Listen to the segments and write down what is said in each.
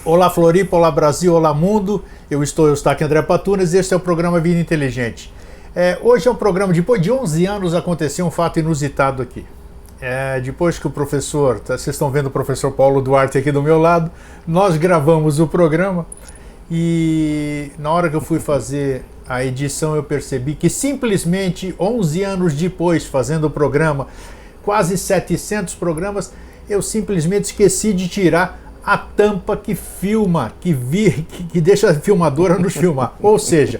Olá Floripa, olá Brasil, olá mundo. Eu estou Eustáquio André Patunas e este é o programa Vida Inteligente. Hoje é um programa, depois de 11 anos aconteceu um fato inusitado aqui. Depois que o professor, vocês estão vendo o professor Paulo Duarte aqui do meu lado, nós gravamos o programa e na hora que eu fui fazer a edição eu percebi que simplesmente 11 anos depois, fazendo o programa, quase 700 programas, eu simplesmente esqueci de tirar a tampa que filma, que deixa a filmadora nos filmar. Ou seja,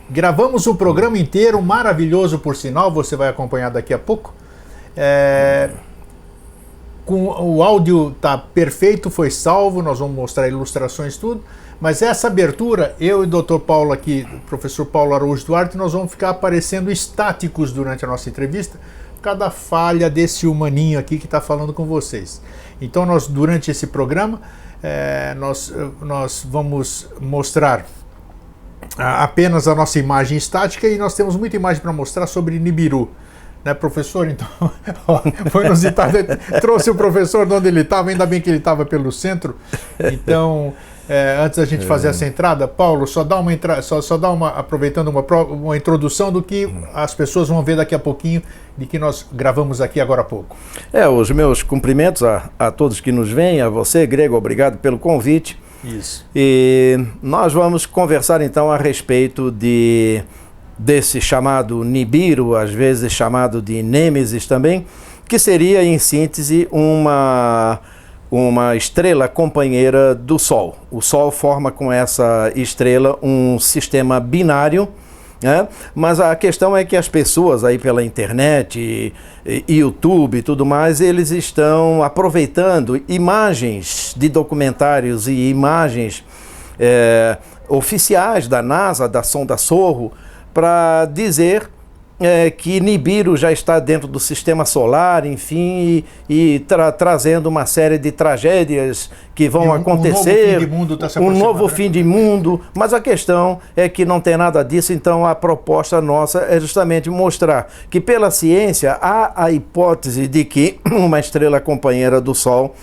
gravamos um programa inteiro, maravilhoso por sinal, você vai acompanhar daqui a pouco. O áudio está perfeito, foi salvo, nós vamos mostrar ilustrações, tudo. Mas essa abertura, eu e o Dr. Paulo aqui, o professor Paulo Araújo Duarte, nós vamos ficar aparecendo estáticos durante a nossa entrevista, por causa da falha desse humaninho aqui que está falando com vocês. Então, durante esse programa, nós vamos mostrar apenas a nossa imagem estática e nós temos muita imagem para mostrar sobre Nibiru. Né, professor? Então, foi inusitado. Trouxe o professor de onde ele estava, ainda bem que ele estava pelo centro. Então, antes da gente fazer essa entrada, Paulo, só dá aproveitando uma introdução do que as pessoas vão ver daqui a pouquinho, de que nós gravamos aqui agora há pouco. Os meus cumprimentos a todos que nos veem, a você, Grego, obrigado pelo convite. Isso. E nós vamos conversar então a respeito desse chamado Nibiru, às vezes chamado de Nêmesis também, que seria, em síntese, uma estrela companheira do Sol. O Sol forma com essa estrela um sistema binário, né? Mas a questão é que as pessoas aí pela internet, YouTube e tudo mais, eles estão aproveitando imagens de documentários e imagens oficiais da NASA, da sonda Sorro, para dizer que Nibiru já está dentro do sistema solar, enfim, e trazendo uma série de tragédias que vão acontecer. Um novo fim de mundo, mas a questão é que não tem nada disso, então a proposta nossa é justamente mostrar que pela ciência há a hipótese de que uma estrela companheira do Sol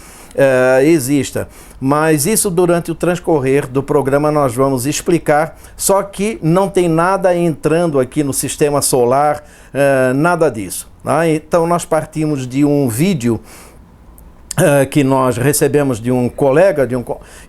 exista, mas isso durante o transcorrer do programa nós vamos explicar, só que não tem nada entrando aqui no sistema solar, nada disso, tá? Então nós partimos de um vídeo que nós recebemos de um colega,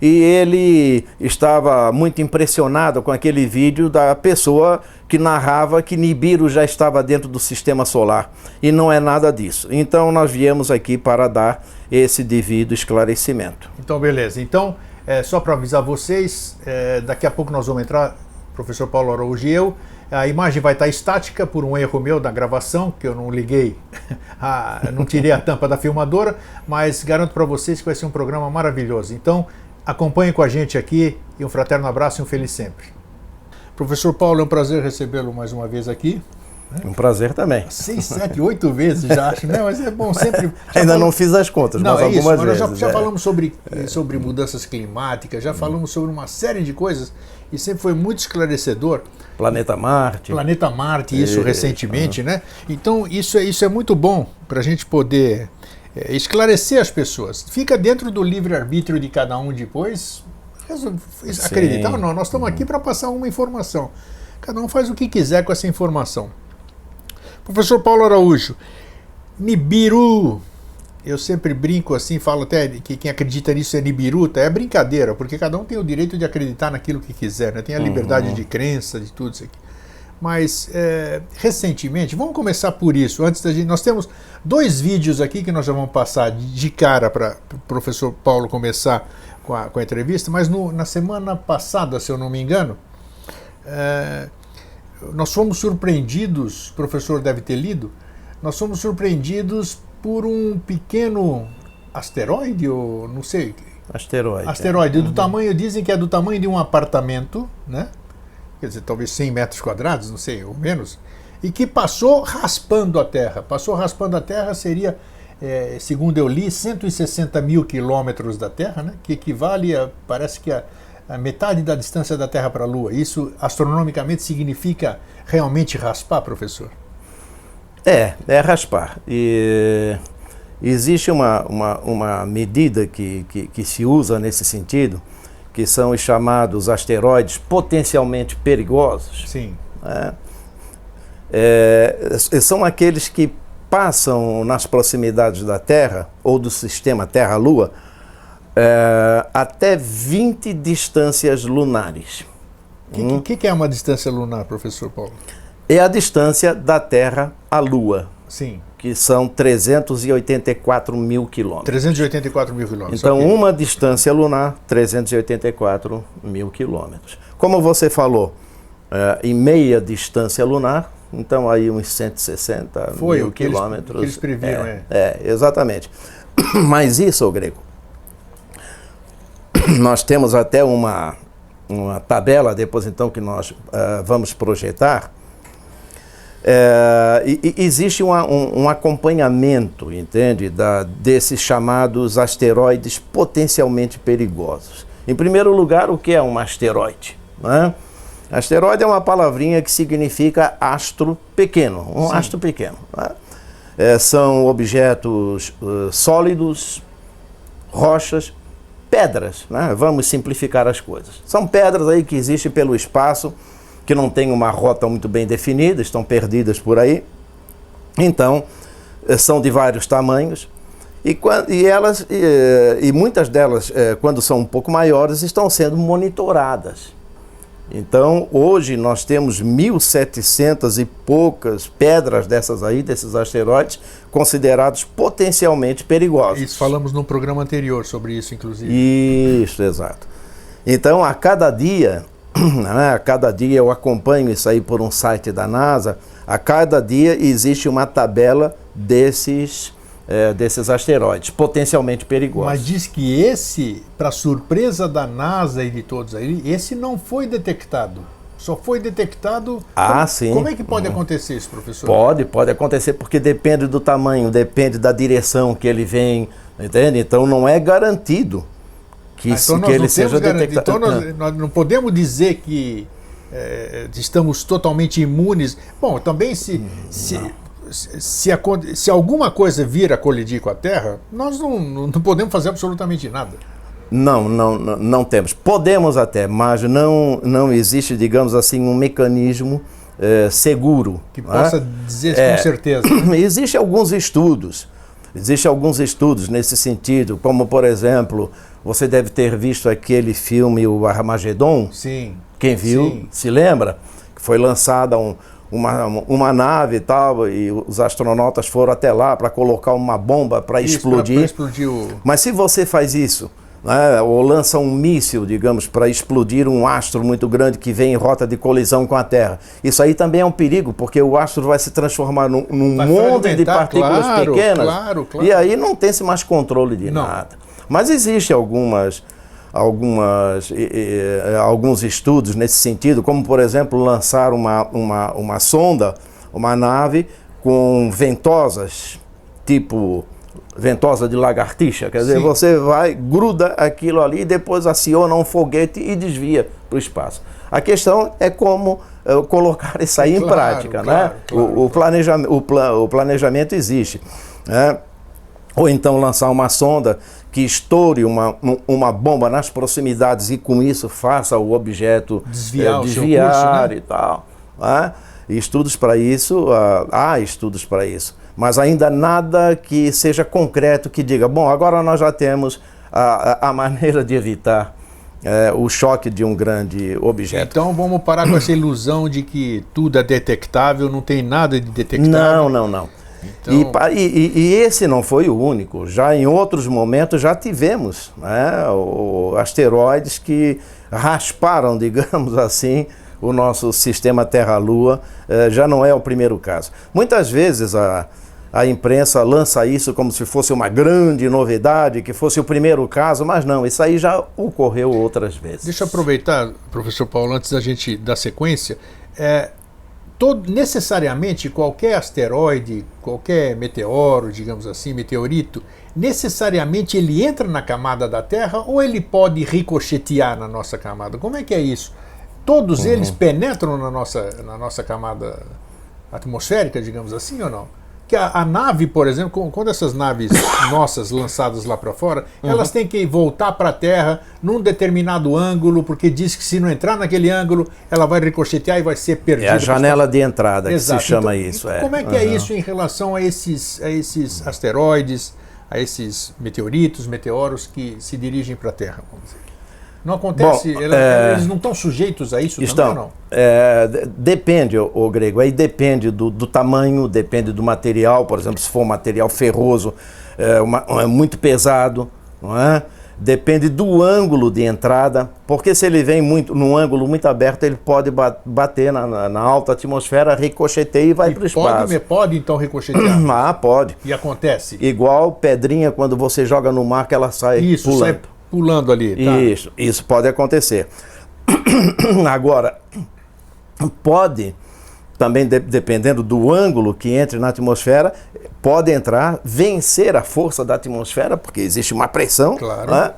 e ele estava muito impressionado com aquele vídeo da pessoa que narrava que Nibiru já estava dentro do sistema solar, e não é nada disso. Então nós viemos aqui para dar esse devido esclarecimento. Então beleza, então só para avisar vocês, daqui a pouco nós vamos entrar, professor Paulo Araújo e eu. A imagem vai estar estática por um erro meu da gravação, que eu não liguei, não tirei a tampa da filmadora, mas garanto para vocês que vai ser um programa maravilhoso. Então, acompanhem com a gente aqui e um fraterno abraço e um feliz sempre. Professor Paulo, é um prazer recebê-lo mais uma vez aqui. Um prazer também. 6, 7, 8 vezes já, acho, né? Mas é bom sempre... Ainda não fiz as contas, mas algumas vezes. Nós já falamos sobre mudanças climáticas, já falamos sobre uma série de coisas e sempre foi muito esclarecedor. Planeta Marte. Planeta Marte, isso recentemente, né? Então isso é muito bom para a gente poder esclarecer as pessoas. Fica dentro do livre-arbítrio de cada um depois acreditar ou não. Nós estamos aqui para passar uma informação. Cada um faz o que quiser com essa informação. Professor Paulo Araújo, Nibiru, eu sempre brinco assim, falo até que quem acredita nisso é nibiruta, é brincadeira, porque cada um tem o direito de acreditar naquilo que quiser, né? Tem a liberdade de crença, de tudo isso aqui. Mas, recentemente, vamos começar por isso, antes da gente, nós temos 2 vídeos aqui que nós já vamos passar de cara para o professor Paulo começar com a entrevista, mas na semana passada, se eu não me engano, nós fomos surpreendidos, o professor deve ter lido, nós fomos surpreendidos por um pequeno asteroide, ou não sei. Asteroide, do tamanho, dizem que é do tamanho de um apartamento, né? Quer dizer, talvez 100 metros quadrados, não sei, ou menos, e que passou raspando a Terra. Passou raspando a Terra seria, segundo eu li, 160 mil quilômetros da Terra, né? Que equivale parece que a metade da distância da Terra para a Lua. Isso, astronomicamente, significa realmente raspar, professor? É raspar. E existe uma medida que se usa nesse sentido, que são os chamados asteroides potencialmente perigosos. Sim. Né? São aqueles que passam nas proximidades da Terra, ou do sistema Terra-Lua, até 20 distâncias lunares. O que é uma distância lunar, professor Paulo? É a distância da Terra à Lua. Sim. Que são 384 mil quilômetros. 384 mil quilômetros. Então, okay. Uma distância lunar, 384 mil quilômetros. Como você falou, em meia distância lunar, então aí uns 160 mil quilômetros. Eles previram, exatamente. Mas isso, Grego, nós temos até uma tabela, depois então que nós vamos projetar. Existe um acompanhamento, entende, desses chamados asteroides potencialmente perigosos. Em primeiro lugar, o que é um asteroide? Né? Asteroide é uma palavrinha que significa astro pequeno, um Sim. astro pequeno. Né? São objetos sólidos, rochas, pedras, né? Vamos simplificar as coisas. São pedras aí que existem pelo espaço, que não têm uma rota muito bem definida, estão perdidas por aí. Então, são de vários tamanhos. E muitas delas, quando são um pouco maiores, estão sendo monitoradas. Então, hoje nós temos 1.700 e poucas pedras dessas aí, desses asteroides, considerados potencialmente perigosos. Isso, falamos no programa anterior sobre isso, inclusive. Isso, exato. Então, a cada dia eu acompanho isso aí por um site da NASA, a cada dia existe uma tabela desses asteroides potencialmente perigosos. Mas diz que esse, para surpresa da NASA e de todos aí, esse não foi detectado. Só foi detectado... Sim. Como é que pode acontecer isso, professor? Pode acontecer, porque depende do tamanho, depende da direção que ele vem, entende? Então não é garantido que ele seja detectado. Então nós não podemos dizer que estamos totalmente imunes. Bom, também se alguma coisa vir a colidir com a Terra, nós não podemos fazer absolutamente nada. Não temos. Podemos até, mas não existe, digamos assim, um mecanismo seguro. Que possa dizer com certeza. Né? Existem alguns estudos nesse sentido, como, por exemplo, você deve ter visto aquele filme, o Armagedon. Sim. Quem viu, se lembra? Que foi lançada uma nave e tal, e os astronautas foram até lá para colocar uma bomba para explodir. Mas se você faz isso, né, ou lança um míssil, digamos, para explodir um astro muito grande que vem em rota de colisão com a Terra, isso aí também é um perigo, porque o astro vai se transformar num monte de partículas pequenas, e aí não tem-se mais controle de nada. Mas existem alguns estudos nesse sentido, como, por exemplo, lançar uma sonda, uma nave com ventosas, tipo ventosa de lagartixa. Quer dizer, você gruda aquilo ali e depois aciona um foguete e desvia para o espaço. A questão é como colocar isso aí em prática, né? O planejamento existe, né? Ou então lançar uma sonda que estoure uma bomba nas proximidades e com isso faça o objeto desviar curso, né? E tal. Né? Estudos para isso, há estudos para isso, mas ainda nada que seja concreto que diga, bom, agora nós já temos a maneira de evitar o choque de um grande objeto. Então vamos parar com essa ilusão de que tudo é detectável, não tem nada de detectável. Não. Então... E esse não foi o único. Já em outros momentos já tivemos, né, asteroides que rasparam, digamos assim, o nosso sistema Terra-Lua. Já não é o primeiro caso. Muitas vezes a imprensa lança isso como se fosse uma grande novidade, que fosse o primeiro caso, mas não, isso aí já ocorreu outras vezes. Deixa eu aproveitar, professor Paulo, antes da gente dar sequência. Necessariamente qualquer asteroide, qualquer meteoro, digamos assim, meteorito, necessariamente ele entra na camada da Terra ou ele pode ricochetear na nossa camada? Como é que é isso? Todos eles penetram na nossa camada atmosférica, digamos assim, ou não? que a nave, por exemplo, quando essas naves nossas lançadas lá para fora, elas têm que voltar para a Terra num determinado ângulo, porque diz que se não entrar naquele ângulo, ela vai ricochetear e vai ser perdida. É a janela de entrada que se chama então, isso. Como é que é isso em relação a esses asteroides, a esses meteoritos, meteoros que se dirigem para a Terra? Vamos dizer? Não acontece, Bom, eles não estão sujeitos a isso também ou não? Depende, ô Grego, aí depende do tamanho, depende do material, por exemplo, se for um material ferroso, é muito pesado, não é? Depende do ângulo de entrada, porque se ele vem num ângulo muito aberto, ele pode bater na alta atmosfera, ricocheteia e vai para o espaço. Pode então ricochetear? Ah, pode. E acontece? Igual pedrinha, quando você joga no mar, que ela sai pulando. Sai pulando ali. Tá? Isso pode acontecer. Agora, pode, também dependendo do ângulo que entre na atmosfera, pode entrar, vencer a força da atmosfera, porque existe uma pressão, claro. Né?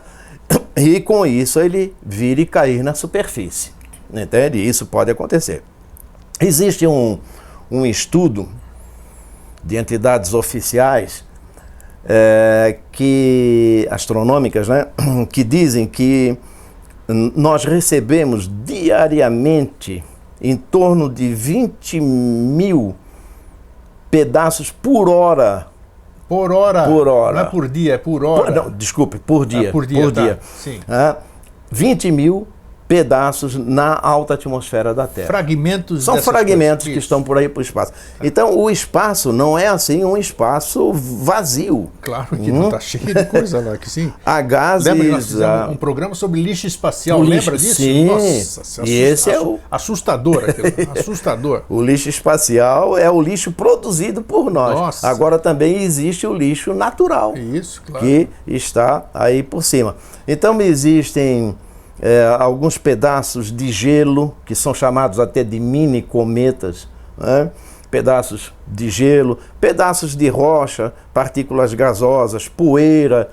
E com isso ele vir e cair na superfície. Entende? Isso pode acontecer. Existe um estudo de entidades oficiais astronômicas, né, que dizem que nós recebemos diariamente em torno de 20 mil pedaços por hora. Por hora? Por hora. Não é por dia, é por hora. Não, desculpe, por dia. Por dia. Tá. Sim. 20 mil pedaços na alta atmosfera da Terra. Fragmentos. São fragmentos que estão por aí para o espaço. Então, o espaço não é assim um espaço vazio. Claro que não está cheio de coisa lá, que sim. Há gases... Lembra que nós fizemos um programa sobre lixo espacial, lembra disso? Sim. Nossa, e esse é o... Assustador aquilo, assustador. O lixo espacial é o lixo produzido por nós. Nossa. Agora também existe o lixo natural. Isso, claro. Que está aí por cima. Então, existem... alguns pedaços de gelo, que são chamados até de mini cometas, né? Pedaços de gelo, pedaços de rocha, partículas gasosas, poeira,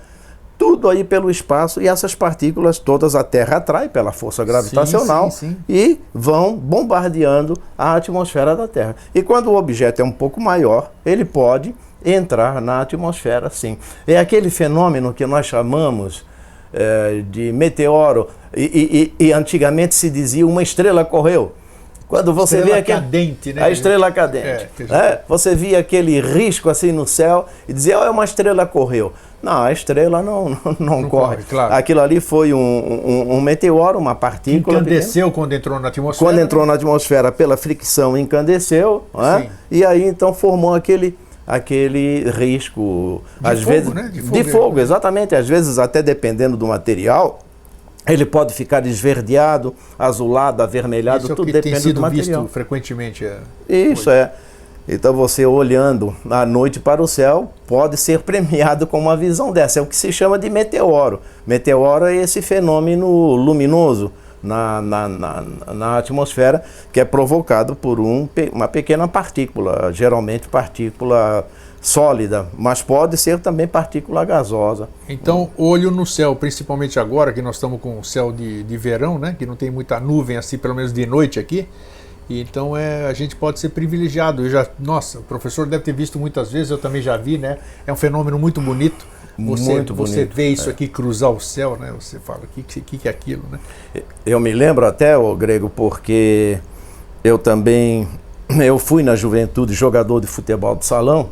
tudo aí pelo espaço, e essas partículas todas a Terra atrai pela força gravitacional sim. E vão bombardeando a atmosfera da Terra. E quando o objeto é um pouco maior, ele pode entrar na atmosfera, sim. É aquele fenômeno que nós chamamos de meteoro, e antigamente se dizia uma estrela correu. Quando você vê cadente, né? A estrela cadente. Você via aquele risco assim no céu e dizia, é uma estrela correu. Não, a estrela não corre. Claro. Aquilo ali foi um meteoro, uma partícula. Incandesceu quando entrou na atmosfera. Quando entrou na atmosfera, pela fricção, incandesceu. E aí então formou aquele risco, às vezes, né? De fogo, exatamente. Às vezes, até dependendo do material, ele pode ficar esverdeado, azulado, avermelhado, tudo depende do material. Visto frequentemente. Isso é. Então, você olhando à noite para o céu, pode ser premiado com uma visão dessa. É o que se chama de meteoro. Meteoro é esse fenômeno luminoso na atmosfera, que é provocado por uma pequena partícula, geralmente partícula sólida, mas pode ser também partícula gasosa. Então, olho no céu, principalmente agora que nós estamos com o céu de verão, né, que não tem muita nuvem assim, pelo menos de noite aqui. E então a gente pode ser privilegiado. Nossa, o professor deve ter visto muitas vezes, eu também já vi, né? É um fenômeno muito bonito. Você vê isso aqui cruzar o céu, né? Você fala, o que é aquilo, né? Eu me lembro até, Grego, porque eu fui na juventude jogador de futebol de salão,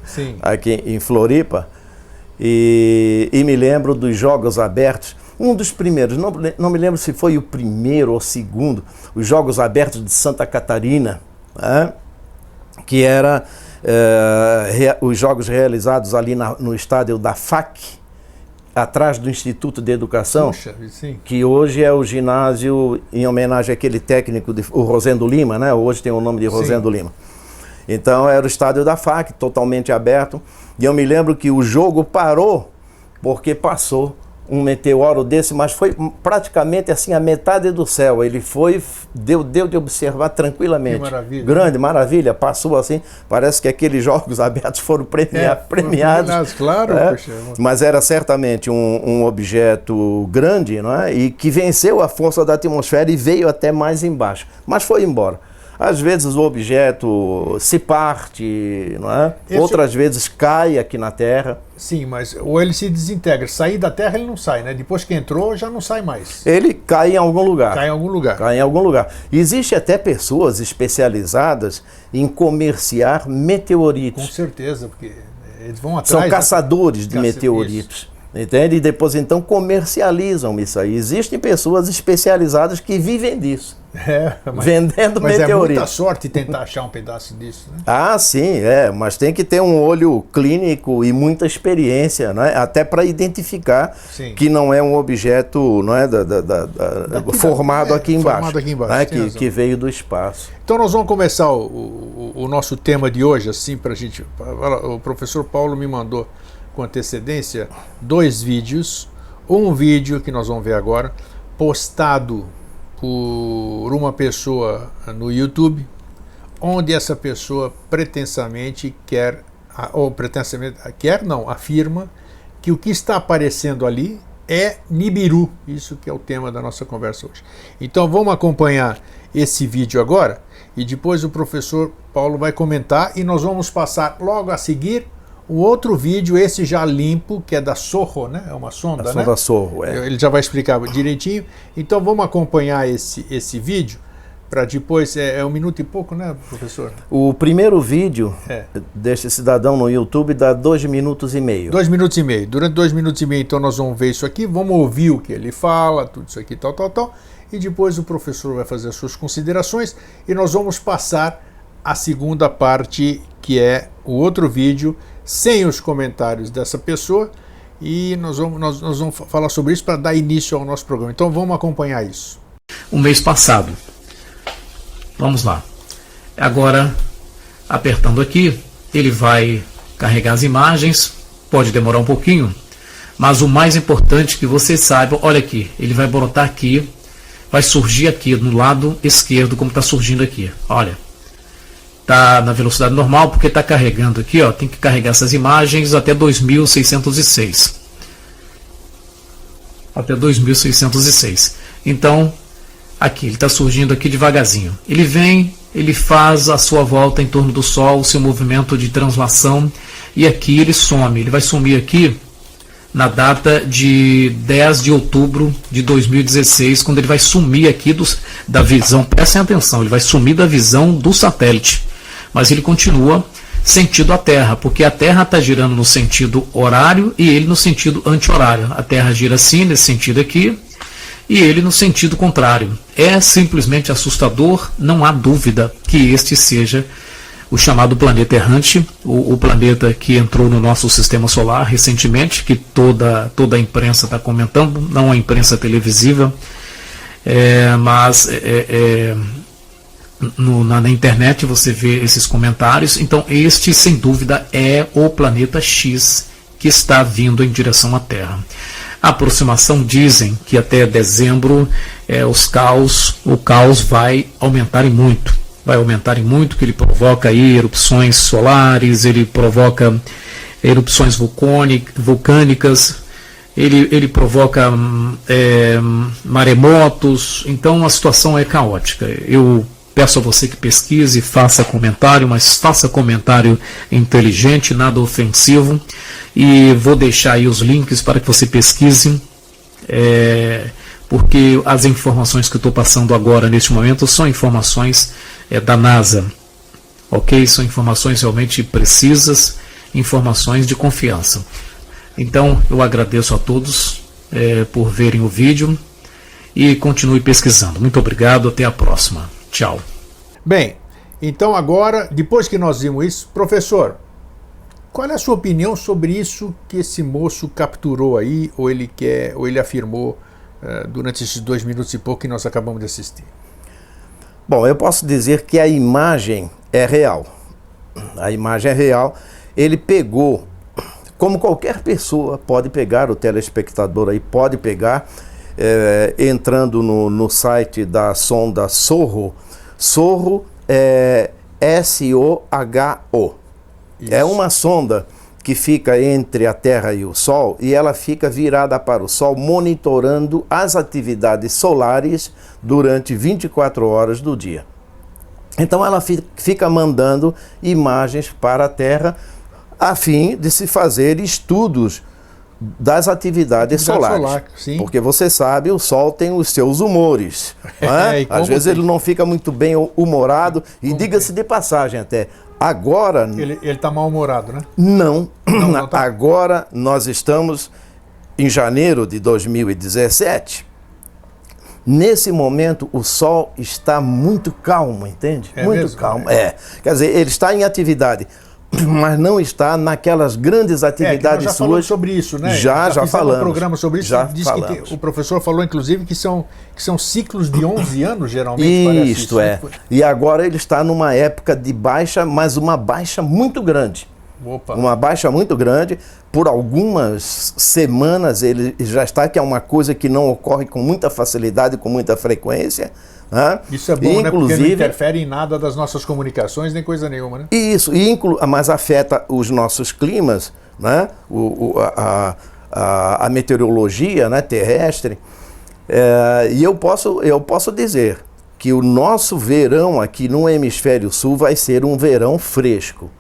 sim. Aqui em Floripa, e me lembro dos Jogos Abertos. Um dos primeiros, não me lembro se foi o primeiro ou o segundo, os Jogos Abertos de Santa Catarina, né? Que era os jogos realizados ali no estádio da FAC, atrás do Instituto de Educação. Puxa, sim. Que hoje é o ginásio em homenagem àquele técnico, o Rosendo Lima, né? Hoje tem o nome de Rosendo Lima. Então era o estádio da FAC, totalmente aberto, e eu me lembro que o jogo parou porque passou um meteoro desse, mas foi praticamente assim a metade do céu. Ele deu de observar tranquilamente. Que maravilha. Grande maravilha, passou assim, parece que aqueles Jogos Abertos foram premiados. Claro. Mas era certamente um objeto grande, não é? E que venceu a força da atmosfera e veio até mais embaixo. Mas foi embora. Às vezes o objeto se parte, não é? Outras vezes cai aqui na Terra. Sim, mas ou ele se desintegra. Sair da Terra ele não sai, né? Depois que entrou já não sai mais. Ele cai em algum lugar. Cai em algum lugar. Cai em algum lugar. Existe até pessoas especializadas em comerciar meteoritos. Com certeza, porque eles vão atrás. São caçadores de meteoritos. Isso. Entende? E depois então comercializam isso aí. Existem pessoas especializadas que vivem disso. Vendendo meteoritos. É muita sorte tentar achar um pedaço disso, né? Ah, sim, mas tem que ter um olho clínico e muita experiência, né? Até para identificar que não é um objeto, não é, formado aqui embaixo, né? que veio do espaço. Então nós vamos começar o nosso tema de hoje, assim, para a gente. O professor Paulo me mandou com antecedência 2 vídeos. Um vídeo que nós vamos ver agora, postado por uma pessoa no YouTube, onde essa pessoa pretensamente afirma que o que está aparecendo ali é Nibiru. Isso que é o tema da nossa conversa hoje. Então vamos acompanhar esse vídeo agora e depois o professor Paulo vai comentar e nós vamos passar logo a seguir o outro vídeo, esse já limpo, que é da Sorro, né? É uma sonda, né? A sonda Sorro, Ele já vai explicar direitinho. Então vamos acompanhar esse vídeo, para depois, 1 minuto e pouco, né, professor? O primeiro vídeo deste cidadão no YouTube dá 2 minutos e meio. 2 minutos e meio. Durante 2 minutos e meio, então nós vamos ver isso aqui, vamos ouvir o que ele fala, tudo isso aqui, tal. E depois o professor vai fazer as suas considerações e nós vamos passar a segunda parte, que é o outro vídeo, sem os comentários dessa pessoa, e nós vamos falar sobre isso para dar início ao nosso programa. Então vamos acompanhar isso. O mês passado. Vamos lá. Agora, apertando aqui, ele vai carregar as imagens, pode demorar um pouquinho, mas o mais importante que vocês saibam, olha aqui, ele vai brotar aqui, vai surgir aqui no lado esquerdo, como está surgindo aqui, olha. Está na velocidade normal, porque está carregando aqui, ó, tem que carregar essas imagens até 2606. Até 2606. Então, aqui, ele está surgindo aqui devagarzinho. Ele vem, ele faz a sua volta em torno do Sol, o seu movimento de translação, e aqui ele some. Ele vai sumir aqui na data de 10 de outubro de 2016, quando ele vai sumir aqui da visão, prestem atenção, ele vai sumir da visão do satélite. Mas ele continua sentido a Terra, porque a Terra está girando no sentido horário e ele no sentido anti-horário. A Terra gira assim, nesse sentido aqui, e ele no sentido contrário. É simplesmente assustador, não há dúvida que este seja o chamado planeta errante, o planeta que entrou no nosso sistema solar recentemente, que toda a imprensa está comentando, não a imprensa televisiva, mas na internet você vê esses comentários. Então este, sem dúvida, é o planeta X que está vindo em direção à Terra. A aproximação, dizem que até dezembro o caos vai aumentar em muito. Vai aumentar em muito, que ele provoca aí erupções solares, ele provoca erupções vulcânicas, ele provoca maremotos. Então a situação é caótica. Eu peço a você que pesquise, faça comentário, mas faça comentário inteligente, nada ofensivo. E vou deixar aí os links para que você pesquise, porque as informações que eu estou passando agora, neste momento, são informações da NASA. Ok? São informações realmente precisas, informações de confiança. Então, eu agradeço a todos por verem o vídeo e continue pesquisando. Muito obrigado, até a próxima. Tchau. Bem, então agora, depois que nós vimos isso, professor, qual é a sua opinião sobre isso que esse moço capturou aí, ou ele afirmou durante esses 2 minutos e pouco que nós acabamos de assistir? Bom, eu posso dizer que a imagem é real. A imagem é real. Ele pegou, como qualquer pessoa pode pegar, o telespectador aí pode pegar, entrando no site da sonda Sorro. Sorro é SOHO. Isso. É uma sonda que fica entre a Terra e o Sol, e ela fica virada para o Sol, monitorando as atividades solares durante 24 horas do dia. Então ela fica mandando imagens para a Terra a fim de se fazer estudos das atividades solares. Solar, sim. Porque você sabe, o Sol tem os seus humores. Né? Às vezes ele não fica muito bem humorado. E diga-se de passagem até, agora... Ele está mal-humorado, né? Não. Não tá. Agora nós estamos em janeiro de 2017. Nesse momento o Sol está muito calmo, entende? Muito mesmo? calmo. Quer dizer, ele está em atividade, mas não está naquelas grandes atividades já suas. Falamos sobre isso, né? Já falamos. Um programa sobre isso. Falamos. O professor falou, inclusive, que são ciclos de 11 anos, geralmente. Isto é. E agora ele está numa época de baixa, mas uma baixa muito grande. Opa. Uma baixa muito grande. Por algumas semanas ele já está, que é uma coisa que não ocorre com muita facilidade, com muita frequência. Né? Isso é bom, né? Porque não interfere em nada das nossas comunicações, nem coisa nenhuma, né? Isso, mas afeta os nossos climas, né? A meteorologia, né, terrestre. E eu posso dizer que o nosso verão aqui no hemisfério sul vai ser um verão fresco.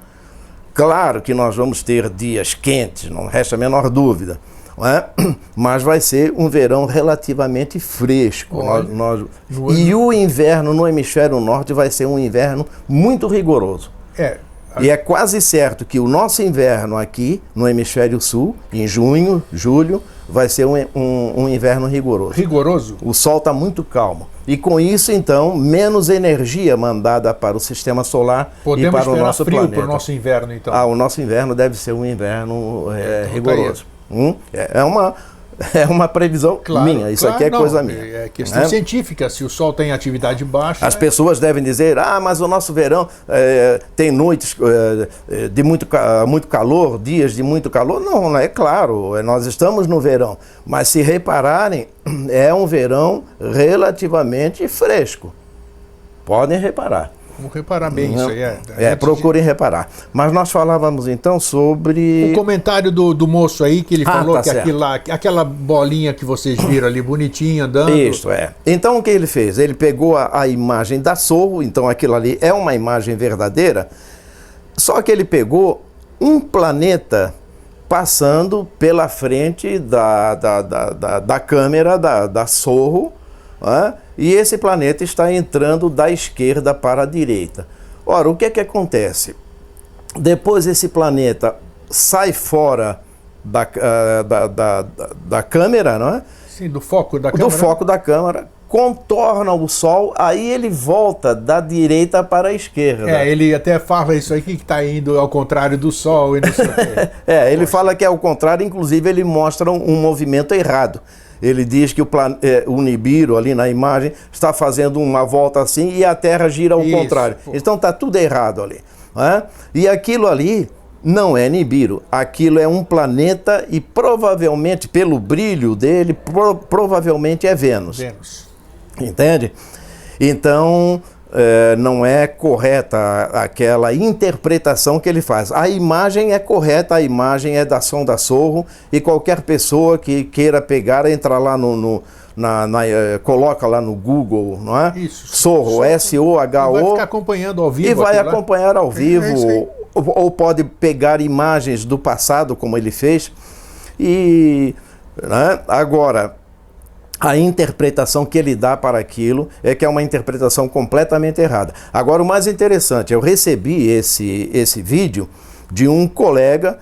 Claro que nós vamos ter dias quentes, não resta a menor dúvida. Não é? Mas vai ser um verão relativamente fresco. E o inverno no hemisfério norte vai ser um inverno muito rigoroso. E é quase certo que o nosso inverno aqui no hemisfério sul, em junho, julho, vai ser um inverno rigoroso. Rigoroso? O sol está muito calmo. E com isso, então, menos energia mandada para o sistema solar e para o nosso frio planeta. Para o nosso inverno, então? O nosso inverno deve ser um inverno rigoroso. É uma previsão minha, isso aqui é coisa minha. É questão científica, se o Sol tem atividade baixa... As pessoas devem dizer, mas o nosso verão tem noites de muito calor, dias de muito calor. Não, é claro, nós estamos no verão. Mas se repararem, é um verão relativamente fresco. Podem reparar. Vamos reparar bem isso aí. Procurem reparar. Mas nós falávamos então sobre... O comentário do moço aí, que ele falou tá que aquela bolinha que vocês viram ali, bonitinha, andando... Isso, Então o que ele fez? Ele pegou a imagem da Sorro, então aquilo ali é uma imagem verdadeira, só que ele pegou um planeta passando pela frente da câmera da Sorro, e esse planeta está entrando da esquerda para a direita. Ora, o que é que acontece? Depois esse planeta sai fora da câmera, não é? Sim, do foco da câmera. Do foco da câmera, contorna o Sol, aí ele volta da direita para a esquerda. Ele até fala isso aí, que está indo ao contrário do Sol e não sei o quê. Ele fala que é ao contrário, inclusive ele mostra um movimento errado. Ele diz que o Nibiru, ali na imagem, está fazendo uma volta assim e a Terra gira ao contrário. Então está tudo errado ali. E aquilo ali não é Nibiru. Aquilo é um planeta e provavelmente, pelo brilho dele, provavelmente é Vênus. Entende? Então... não é correta aquela interpretação que ele faz. A imagem é correta, a imagem é da sonda Sorro, e qualquer pessoa que queira pegar, entra lá coloca lá no Google, não é? Isso. Sorro, S-O-H-O. Vai ficar acompanhando ao vivo. E vai acompanhar ao vivo, ou pode pegar imagens do passado, como ele fez. Agora... A interpretação que ele dá para aquilo é que é uma interpretação completamente errada. Agora, o mais interessante, eu recebi esse vídeo de um colega,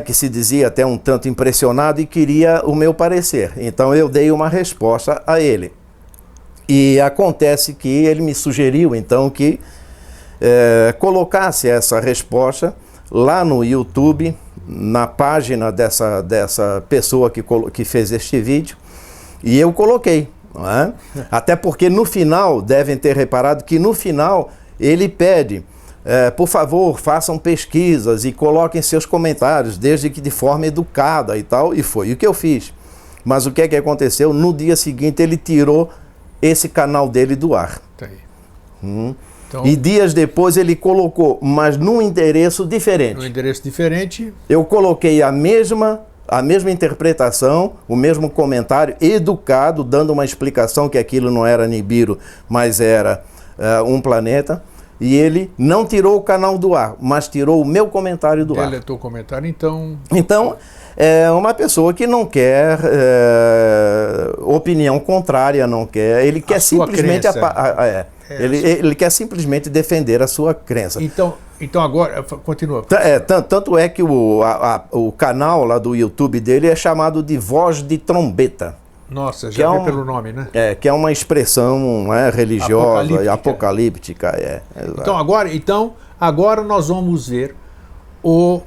que se dizia até um tanto impressionado e queria o meu parecer. Então, eu dei uma resposta a ele. E acontece que ele me sugeriu, então, que colocasse essa resposta lá no YouTube, na página dessa pessoa que fez este vídeo. E eu coloquei, não é? Até porque no final, devem ter reparado que no final ele pede, por favor, façam pesquisas e coloquem seus comentários, desde que de forma educada e tal, e foi o que eu fiz. Mas o que é que aconteceu? No dia seguinte ele tirou esse canal dele do ar. Então, e dias depois ele colocou, mas num endereço diferente. Um endereço diferente. Eu coloquei a mesma interpretação, o mesmo comentário educado, dando uma explicação que aquilo não era Nibiru, mas era um planeta. E ele não tirou o canal do ar, mas tirou o meu comentário do ar. Deletou o comentário, então... Então, é uma pessoa que não quer opinião contrária, não quer. Ele quer simplesmente... Ele quer simplesmente defender a sua crença. Então agora, continua. Tanto é que o canal lá do YouTube dele é chamado de Voz de Trombeta. Nossa, já vê pelo nome, né? Que é uma expressão religiosa e apocalíptica. Então agora nós vamos ver o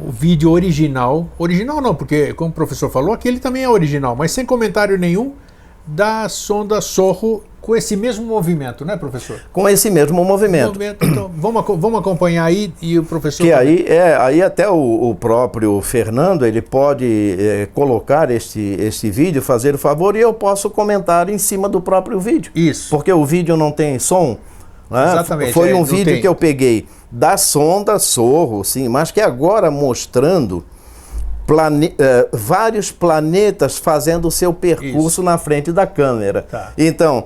vídeo original. Original não, porque como o professor falou, aquele também é original, mas sem comentário nenhum, da sonda Sorro com esse mesmo movimento, né, professor? Com esse mesmo movimento. Então, vamos acompanhar aí e o professor... Que aí até o próprio Fernando, ele pode colocar este vídeo, fazer o favor, e eu posso comentar em cima do próprio vídeo. Isso. Porque o vídeo não tem som. Né? Exatamente. Foi um vídeo que eu peguei da sonda Sorro, sim, mas que agora mostrando vários planetas fazendo o seu percurso na frente da câmera. Tá. Então,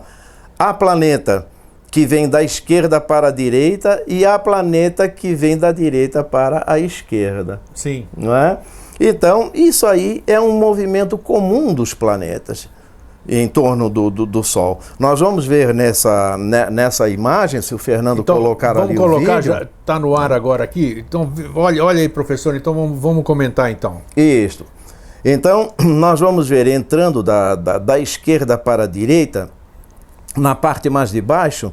há planeta que vem da esquerda para a direita e há planeta que vem da direita para a esquerda. Sim. Não é? Então, isso aí é um movimento comum dos planetas em torno do Sol. Nós vamos ver nessa imagem, se o Fernando colocar ali o vídeo. Vamos colocar, já está no ar agora aqui. Então, olha aí, professor, então vamos comentar então. Isso. Então, nós vamos ver entrando da esquerda para a direita, na parte mais de baixo,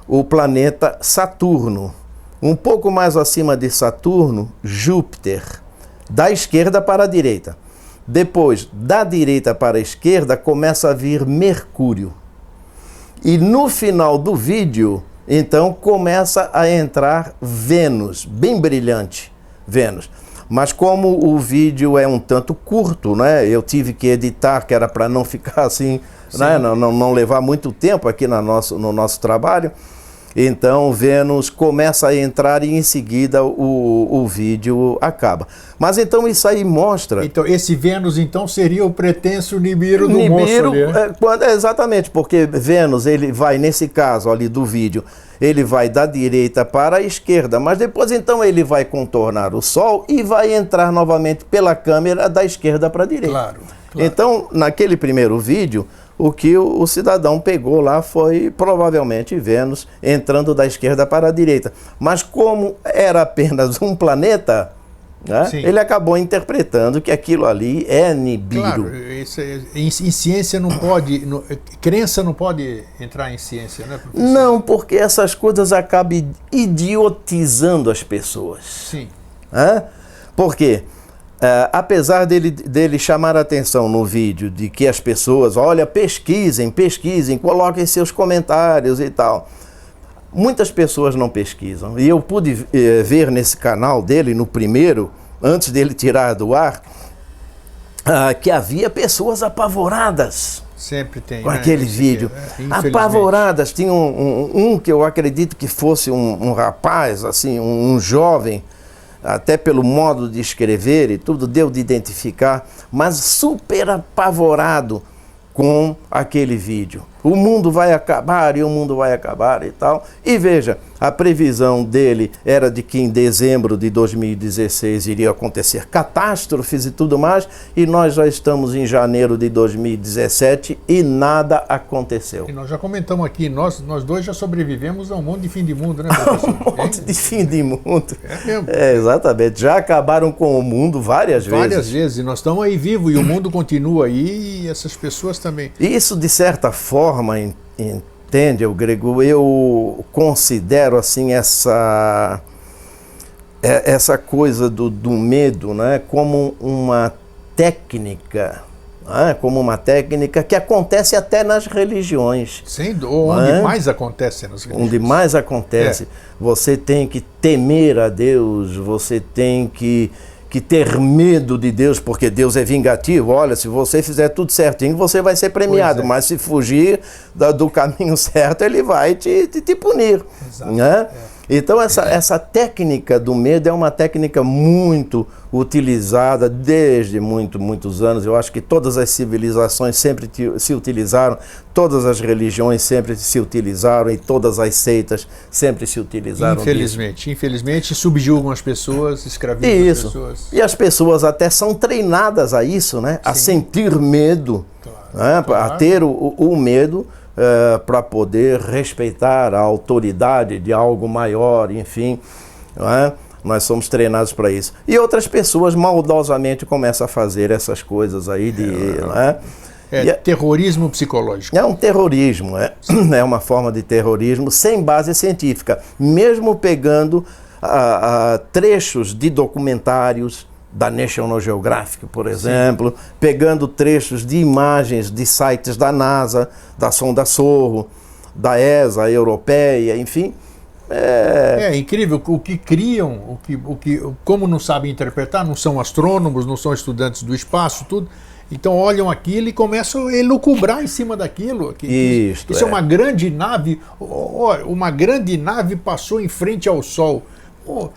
o planeta Saturno. Um pouco mais acima de Saturno, Júpiter. Da esquerda para a direita. Depois, da direita para a esquerda, começa a vir Mercúrio. E no final do vídeo, então, começa a entrar Vênus, bem brilhante, Vênus. Mas como o vídeo é um tanto curto, né? Eu tive que editar, que era para não ficar assim, né? Não levar muito tempo aqui no nosso trabalho. Então Vênus começa a entrar e em seguida o vídeo acaba. Mas então isso aí mostra... Então esse Vênus então seria o pretenso Nibiru do moço ali, né? Exatamente, porque Vênus, ele vai, nesse caso ali do vídeo, ele vai da direita para a esquerda, mas depois então ele vai contornar o Sol e vai entrar novamente pela câmera da esquerda para a direita. Claro. Então, naquele primeiro vídeo, o que o cidadão pegou lá foi provavelmente Vênus entrando da esquerda para a direita. Mas como era apenas um planeta, né, ele acabou interpretando que aquilo ali é Nibiru. Claro, em ciência não pode, crença não pode entrar em ciência, né, professor? Não, porque essas coisas acabam idiotizando as pessoas. Sim. Por quê? Apesar dele chamar a atenção no vídeo de que as pessoas, olha, pesquisem, coloquem seus comentários e tal. Muitas pessoas não pesquisam. E eu pude ver nesse canal dele, no primeiro, antes dele tirar do ar, que havia pessoas apavoradas. Sempre tem. Com aquele vídeo. Apavoradas. Tinha um que eu acredito que fosse um rapaz, assim, um jovem, até pelo modo de escrever e tudo, deu de identificar, mas super apavorado com aquele vídeo. O mundo vai acabar e o mundo vai acabar e tal. E veja, a previsão dele era de que em dezembro de 2016 iria acontecer catástrofes e tudo mais, e nós já estamos em janeiro de 2017 e nada aconteceu. E nós já comentamos aqui, nós dois já sobrevivemos a um monte de fim de mundo, né, professor? Um monte de fim de mundo. É mesmo. Exatamente. Já acabaram com o mundo várias vezes. Várias vezes. E nós estamos aí vivos e o mundo continua aí e essas pessoas também. Isso, de certa forma, entende, Grego? Eu considero assim essa coisa do medo, né, como uma técnica, né, que acontece até nas religiões. Onde mais acontece nas religiões. Onde mais acontece. Você tem que temer a Deus, você tem que ter medo de Deus, porque Deus é vingativo. Olha, se você fizer tudo certinho, você vai ser premiado, mas se fugir do caminho certo, ele vai te punir. Exato. Né? Então essa técnica do medo é uma técnica muito utilizada desde muitos anos. Eu acho que todas as civilizações sempre se utilizaram, todas as religiões sempre se utilizaram e todas as seitas sempre se utilizaram. Infelizmente subjugam as pessoas, escravizam as pessoas. E as pessoas até são treinadas a isso, né? A sentir medo, né? A ter o medo, para poder respeitar a autoridade de algo maior, enfim, não é? Nós somos treinados para isso. E outras pessoas maldosamente começam a fazer essas coisas aí não é? Terrorismo psicológico. É um terrorismo, é uma forma de terrorismo sem base científica, mesmo pegando trechos de documentários da National Geographic, por exemplo, pegando trechos de imagens de sites da NASA, da sonda Sorro, da ESA europeia, enfim. É incrível o que criam, como não sabem interpretar, não são astrônomos, não são estudantes do espaço, tudo. Então olham aquilo e começam a elucubrar em cima daquilo. Isso é uma grande nave. Uma grande nave passou em frente ao Sol.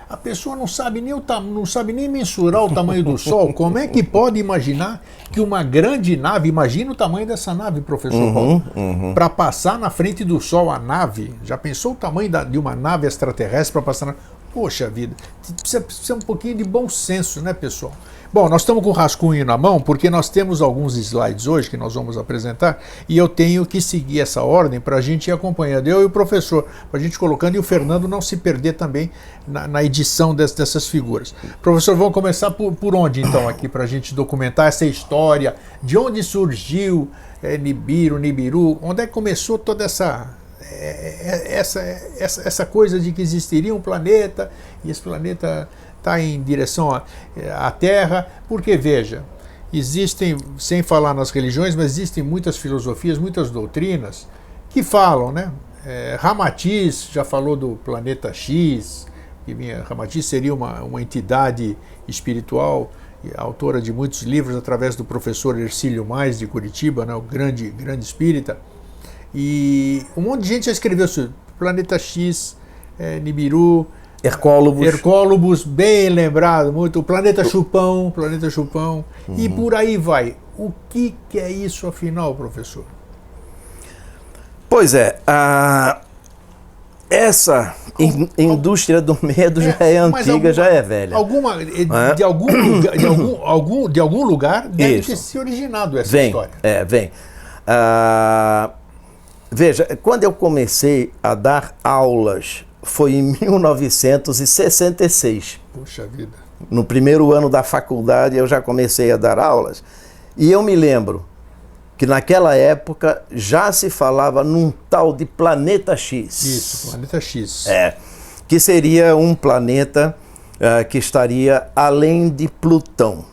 A pessoa não sabe nem mensurar o tamanho do Sol. Como é que pode imaginar que uma grande nave, imagina o tamanho dessa nave, professor Paulo, para passar na frente do Sol, a nave, já pensou o tamanho de uma nave extraterrestre para passar na... Poxa vida, precisa um pouquinho de bom senso, né, pessoal? Bom, nós estamos com o rascunho na mão porque nós temos alguns slides hoje que nós vamos apresentar e eu tenho que seguir essa ordem para a gente ir acompanhando, eu e o professor, para a gente colocando e o Fernando não se perder também na edição dessas figuras. Professor, vamos começar por onde então aqui para a gente documentar essa história, de onde surgiu Nibiru, Nibiru, onde é que começou toda essa coisa de que existiria um planeta e esse planeta está em direção à Terra, porque veja, existem, sem falar nas religiões, mas existem muitas filosofias, muitas doutrinas que falam, né? Ramatiz já falou do planeta X, que Ramatiz seria uma entidade espiritual, autora de muitos livros através do professor Hercílio Mais de Curitiba, né? O grande espírita. E um monte de gente já escreveu sobre planeta X, Nibiru, Hercólobos, bem lembrado, muito. O planeta Chupão, e por aí vai. O que é isso afinal, professor? Pois é, essa indústria do medo já é antiga, já é velha. De algum lugar deve ter se originado essa história. Vem. Veja, quando eu comecei a dar aulas, foi em 1966. Puxa vida. No primeiro ano da faculdade eu já comecei a dar aulas. E eu me lembro que naquela época já se falava num tal de planeta X. Isso, planeta X. Que seria um planeta que estaria além de Plutão.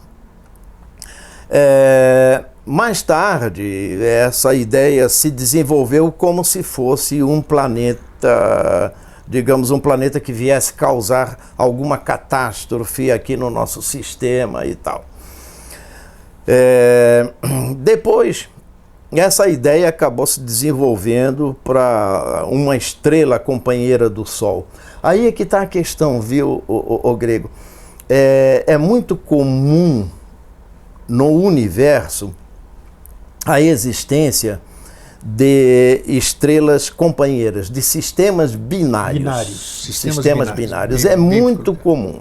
Mais tarde, essa ideia se desenvolveu como se fosse um planeta, digamos, um planeta que viesse causar alguma catástrofe aqui no nosso sistema e tal. Depois, essa ideia acabou se desenvolvendo para uma estrela companheira do Sol. Aí é que está a questão, viu, o Grego? É muito comum no universo a existência de estrelas companheiras, de sistemas binários. Sistemas binários. É muito comum.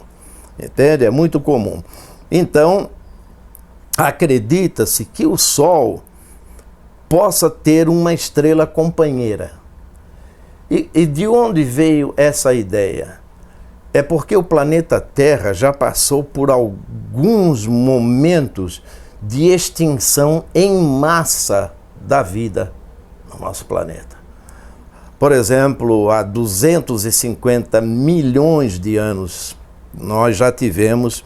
Entende? É muito comum. Então, acredita-se que o Sol possa ter uma estrela companheira. E de onde veio essa ideia? É porque o planeta Terra já passou por alguns momentos de extinção em massa da vida no nosso planeta. Por exemplo, há 250 milhões de anos, nós já tivemos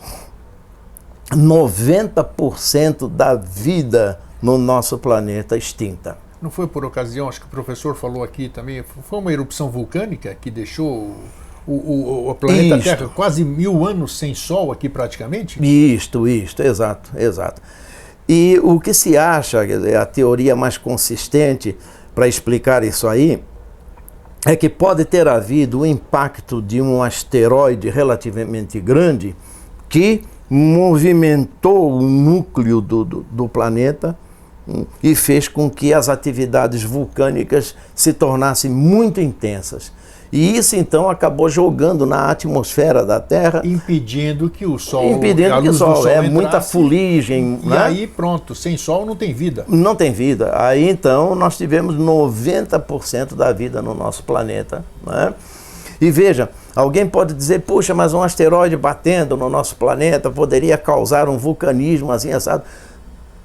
90% da vida no nosso planeta extinta. Não foi por ocasião, acho que o professor falou aqui também, foi uma erupção vulcânica que deixou o planeta Terra quase 1000 anos sem Sol aqui praticamente? Isto, exato. E o que se acha, a teoria mais consistente para explicar isso aí, é que pode ter havido o impacto de um asteroide relativamente grande que movimentou o núcleo do planeta e fez com que as atividades vulcânicas se tornassem muito intensas. E isso então acabou jogando na atmosfera da Terra, impedindo que o Sol, impedindo que o Sol entrasse, muita fuligem. E aí pronto, sem Sol não tem vida. Não tem vida. Aí então nós tivemos 90% da vida no nosso planeta, né? E veja, alguém pode dizer, puxa, mas um asteroide batendo no nosso planeta poderia causar um vulcanismo assim assado.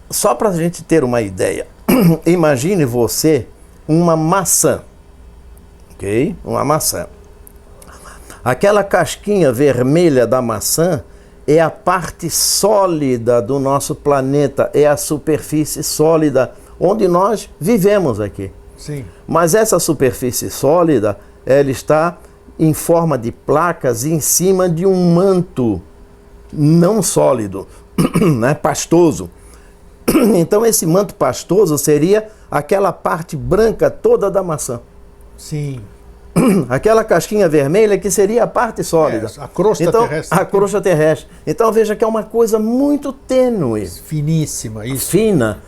Só para a gente ter uma ideia, imagine você uma maçã. Ok? Uma maçã. Aquela casquinha vermelha da maçã é a parte sólida do nosso planeta, é a superfície sólida onde nós vivemos aqui. Sim. Mas essa superfície sólida, ela está em forma de placas em cima de um manto não sólido, né? Pastoso. Então esse manto pastoso seria aquela parte branca toda da maçã. Sim. Aquela casquinha vermelha que seria a parte sólida. A crosta então, terrestre. A crosta terrestre. Então veja que é uma coisa muito tênue. Finíssima, isso. Fina.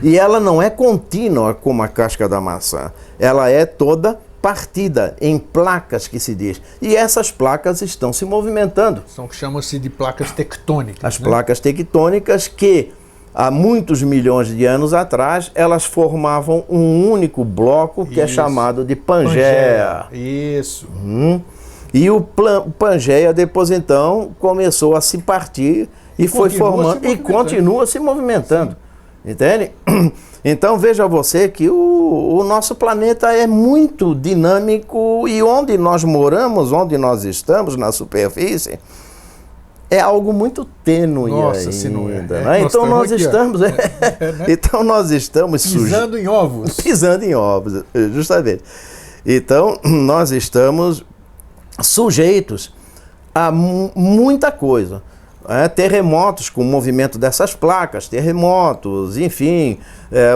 E ela não é contínua como a casca da maçã. Ela é toda partida em placas, que se diz. E essas placas estão se movimentando. São que chamam-se de placas tectônicas. As né? placas tectônicas que há muitos milhões de anos atrás, elas formavam um único bloco que é chamado de Pangeia. Isso. E o Pangeia depois então começou a se partir e foi formando e continua se movimentando. Sim. Entende? Então veja você que o nosso planeta é muito dinâmico e onde nós moramos, onde nós estamos na superfície, é algo muito tênue. Nossa, ainda, se não é. Né? Então nós estamos, né? então nós estamos pisando em ovos. Pisando em ovos, justamente. Então nós estamos sujeitos a muita coisa. Terremotos com o movimento dessas placas, terremotos, enfim,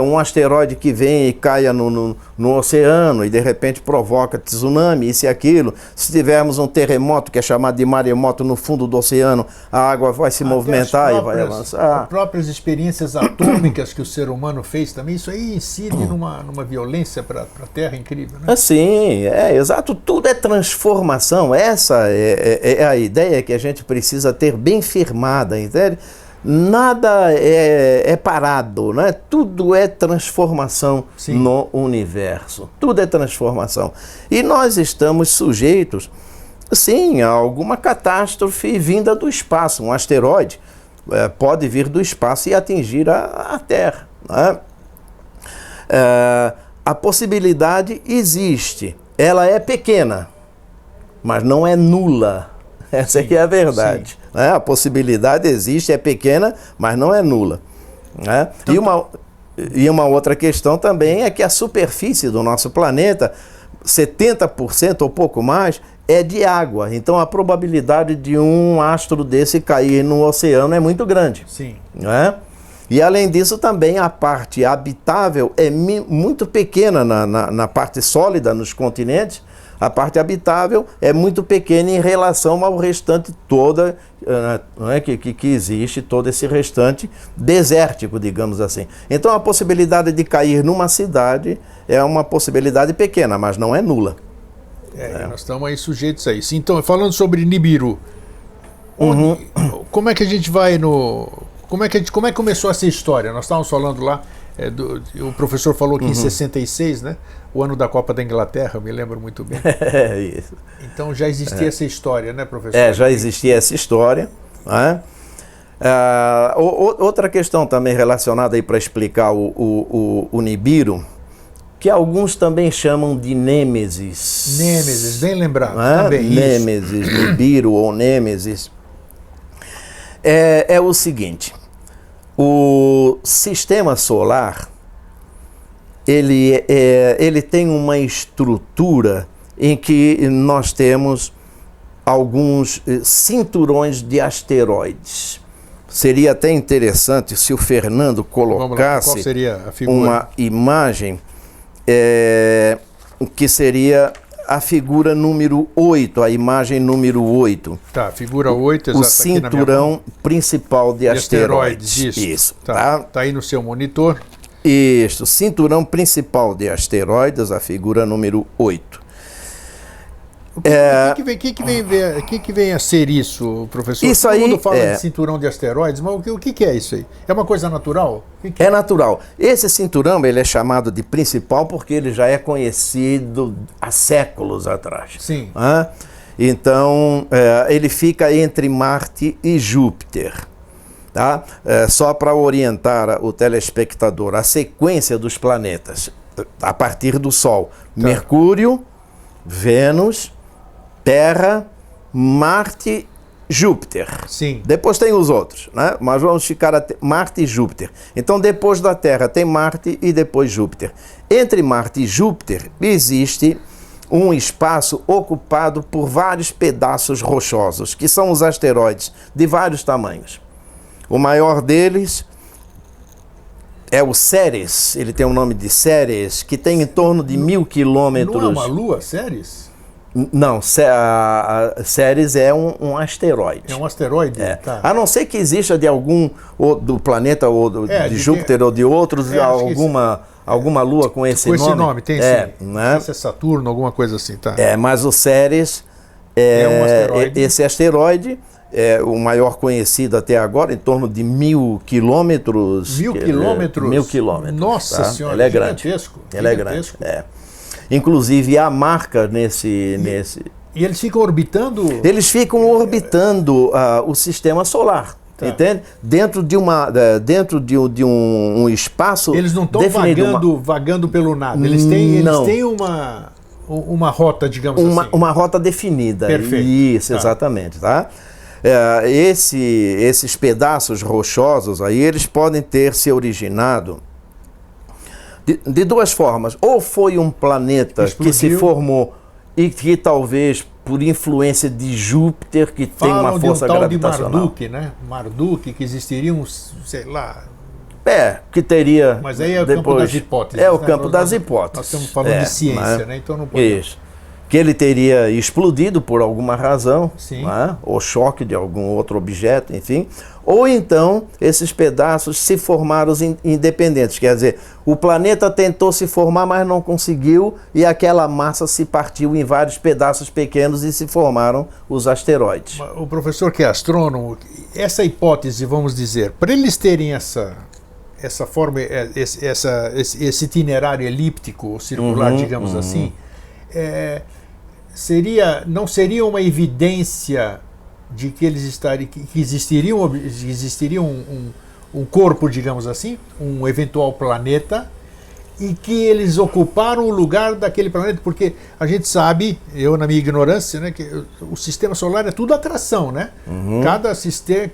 um asteroide que vem e caia no oceano e de repente provoca tsunami, isso e aquilo. Se tivermos um terremoto que é chamado de maremoto no fundo do oceano, a água vai se movimentar e vai avançar. As próprias experiências atômicas que o ser humano fez também, isso aí incide numa violência para a Terra incrível, né? Sim, exato, tudo é transformação. Essa é a ideia que a gente precisa ter bem firmada, entende? Nada é parado, né? Tudo é transformação. Sim. No universo. Tudo é transformação. E nós estamos sujeitos, sim, a alguma catástrofe vinda do espaço. Um asteroide pode vir do espaço e atingir a Terra, né? A possibilidade existe. Ela é pequena, mas não é nula. Essa aqui é a verdade. Né? A possibilidade existe, é pequena, mas não é nula. Né? E uma outra questão também é que a superfície do nosso planeta, 70% ou pouco mais, é de água. Então a probabilidade de um astro desse cair no oceano é muito grande. Sim. Né? E além disso também a parte habitável é muito pequena na parte sólida, nos continentes. A parte habitável é muito pequena em relação ao restante toda, que existe, todo esse restante desértico, digamos assim. Então a possibilidade de cair numa cidade é uma possibilidade pequena, mas não é nula. Nós estamos aí sujeitos a isso. Então, falando sobre Nibiru, como é que a gente vai no... Como é que começou essa história? Nós estávamos falando lá, o professor falou que em 66, né? O ano da Copa da Inglaterra, eu me lembro muito bem. Isso. Então já existia essa história, né, professor? Já existia essa história. Né? Outra questão também relacionada aí para explicar o Nibiru, que alguns também chamam de Nêmesis. Nêmesis, bem lembrado. Também, Nêmesis, Nibiru ou Nêmesis. É o seguinte, o sistema solar, ele tem uma estrutura em que nós temos alguns cinturões de asteroides. Seria até interessante se o Fernando colocasse qual seria a figura? Uma imagem que seria a figura número 8, a imagem número 8. Tá, figura 8, o cinturão principal de asteroides. Isso. Tá aí no seu monitor. Isso, cinturão principal de asteroides, a figura número 8. O que vem a ser isso, professor? Isso Todo aí mundo fala de cinturão de asteroides, mas o que é isso aí? É uma coisa natural? É natural. Esse cinturão ele é chamado de principal porque ele já é conhecido há séculos atrás. Sim. Então, ele fica entre Marte e Júpiter. Tá? Só para orientar o telespectador, a sequência dos planetas a partir do Sol. Tá. Mercúrio, Vênus, Terra, Marte, Júpiter. Sim. Depois tem os outros, né? Mas vamos ficar até Marte e Júpiter. Então, depois da Terra tem Marte e depois Júpiter. Entre Marte e Júpiter existe um espaço ocupado por vários pedaços rochosos, que são os asteroides de vários tamanhos. O maior deles é o Ceres, ele tem o nome de Ceres, que tem em torno de 1000 quilômetros. Não é uma lua, Ceres? Não, Ceres é um asteroide. É um asteroide? Tá. A não ser que exista de algum, ou do planeta, ou de Júpiter, ou de outros, alguma lua com esse nome. Com esse nome, tem sim. Né? Não sei se é Saturno, alguma coisa assim, tá? Mas o Ceres um asteroide. Esse asteroide é o maior conhecido até agora, em torno de 1000 quilômetros. 1000 quilômetros? 1000 quilômetros. Nossa Senhora, ele é grande. Ele é grande. Inclusive, há marca nesse... E eles ficam orbitando? Eles ficam orbitando o sistema solar. Tá. Entende? Dentro de um espaço. Eles não estão vagando pelo nada. Eles têm uma rota, digamos assim. Uma rota definida. Perfeito. Isso, exatamente. Tá? Esses pedaços rochosos aí, eles podem ter se originado de duas formas. Ou foi um planeta que se formou e que talvez por influência de Júpiter, que tem uma força gravitacional. De Marduk, né? Marduk, que existiriam, sei lá... que teria... Mas aí é o campo das hipóteses. É o campo das hipóteses. Nós estamos falando de ciência, né? Então não pode... Isso. Que ele teria explodido por alguma razão, né? Ou choque de algum outro objeto, enfim. Ou então, esses pedaços se formaram independentes. Quer dizer, o planeta tentou se formar, mas não conseguiu, e aquela massa se partiu em vários pedaços pequenos e se formaram os asteroides. O professor que é astrônomo, essa hipótese, vamos dizer, para eles terem essa forma, esse itinerário elíptico ou circular, digamos assim, não seria uma evidência de que eles que existiria um corpo, digamos assim, um eventual planeta, e que eles ocuparam o lugar daquele planeta, porque a gente sabe, eu na minha ignorância, né, que o sistema solar é tudo atração, né?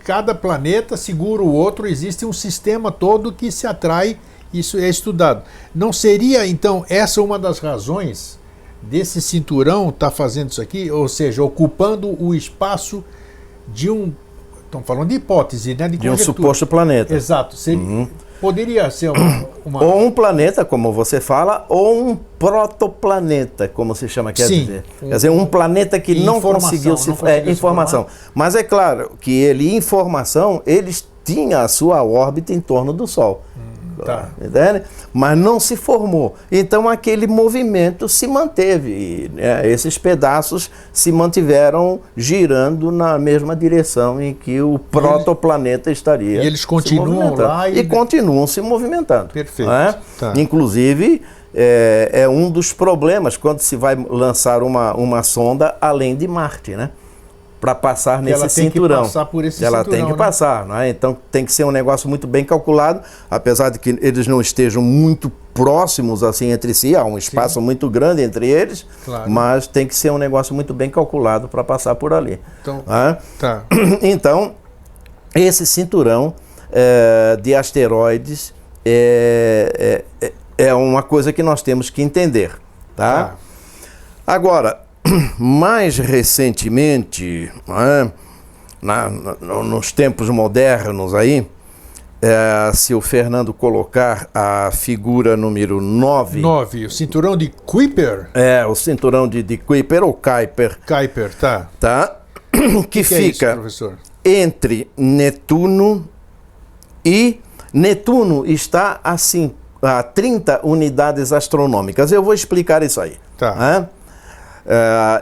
Cada planeta segura o outro, existe um sistema todo que se atrai, isso é estudado. Não seria, então, essa uma das razões desse cinturão estar fazendo isso aqui, ou seja, ocupando o espaço de um... Estamos falando de hipótese, né? De um suposto planeta. Exato. Poderia ser uma... Ou um planeta, como você fala, ou um protoplaneta, como se chama, quer dizer. Quer dizer, um planeta que não conseguiu se informação. Mas é claro que eles tinham a sua órbita em torno do Sol. Tá. Entende? Mas não se formou. Então aquele movimento se manteve. Esses pedaços se mantiveram girando na mesma direção em que o protoplaneta estaria. E eles continuam lá e continuam se movimentando. Perfeito. Tá. Inclusive, é um dos problemas quando se vai lançar uma sonda além de Marte, né? Para passar nesse cinturão. Ela tem que passar por esse cinturão. Ela tem que passar, né? Então tem que ser um negócio muito bem calculado, apesar de que eles não estejam muito próximos assim entre si, há um espaço muito grande entre eles, mas tem que ser um negócio muito bem calculado para passar por ali. Então, esse cinturão de asteroides é uma coisa que nós temos que entender, tá? Agora, mais recentemente, nos tempos modernos aí, Se o Fernando colocar a figura número 9. 9, o cinturão de Kuiper. O cinturão de Kuiper ou Kuiper. Kuiper, tá. Tá? Que fica é isso, professor? Entre Netuno e... Netuno está a 30 unidades astronômicas. Eu vou explicar isso aí. Tá.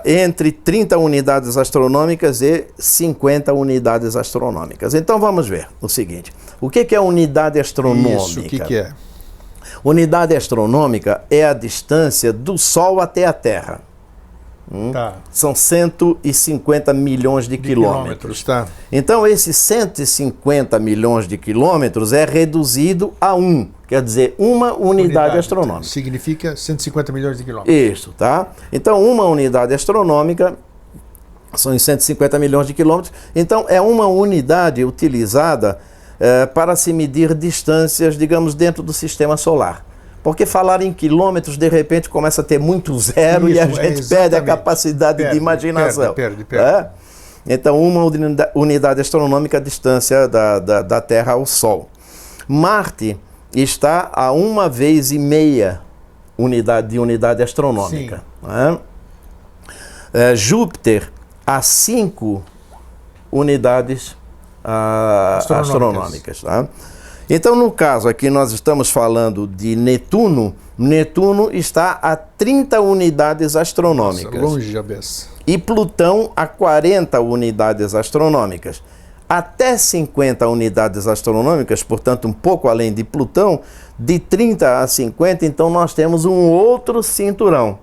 Entre 30 unidades astronômicas e 50 unidades astronômicas. Então vamos ver o seguinte. O que é unidade astronômica? Isso, o que é? Unidade astronômica é a distância do Sol até a Terra. Tá. São 150 milhões de quilômetros. Tá. Então, esses 150 milhões de quilômetros é reduzido a 1, quer dizer, uma unidade astronômica. Significa 150 milhões de quilômetros. Isso, tá? Então, uma unidade astronômica são 150 milhões de quilômetros. Então, é uma unidade utilizada para se medir distâncias, digamos, dentro do sistema solar. Porque falar em quilômetros, de repente, começa a ter muito zero. Isso, e a gente perde a capacidade de imaginação. Perde. Então, uma unidade astronômica, a distância da Terra ao Sol. Marte está a 1,5 unidade astronômica. Júpiter a 5 unidades astronômicas. Tá? Então, no caso aqui, nós estamos falando de Netuno. Netuno está a 30 unidades astronômicas. Nossa, longe de beça. E Plutão a 40 unidades astronômicas. Até 50 unidades astronômicas, portanto, um pouco além de Plutão, de 30 a 50, então nós temos um outro cinturão,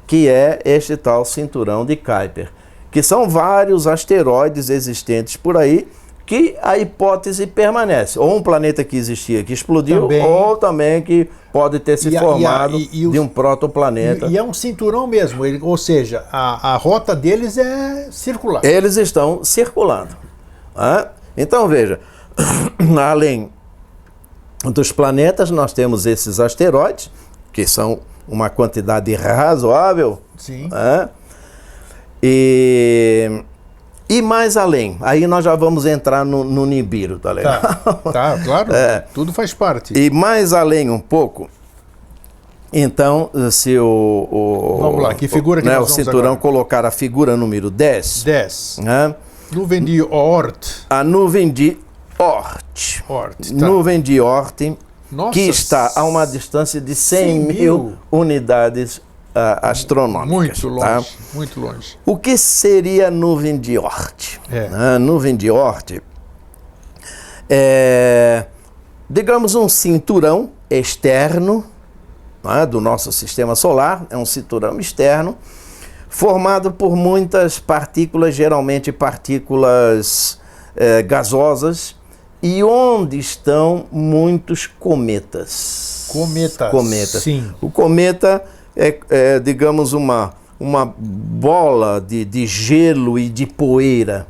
que é este tal cinturão de Kuiper, que são vários asteroides existentes por aí, que a hipótese permanece. Ou um planeta que existia, que explodiu, também, ou também que pode ter se formado de um protoplaneta. E é um cinturão mesmo, ou seja, a rota deles é circular. Eles estão circulando. Então, veja, além dos planetas, nós temos esses asteroides, que são uma quantidade razoável. Sim. E mais além, aí nós já vamos entrar no Nibiru, tá legal? Tá, claro, tudo faz parte. E mais além um pouco, então, se vamos lá, que figura que nós vamos cinturão agora? Colocar a figura número 10. 10. Nuvem de Oort. A nuvem de Oort. Nuvem de Oort, que está a uma distância de 100 mil unidades astronômicas. Muito longe, tá? Muito longe. O que seria a nuvem de Oort? A nuvem de Oort é, digamos, um cinturão externo do nosso sistema solar, é um cinturão externo, formado por muitas partículas, geralmente partículas gasosas, e onde estão muitos cometas. Cometas. Sim. O cometa é, digamos, uma bola de gelo e de poeira.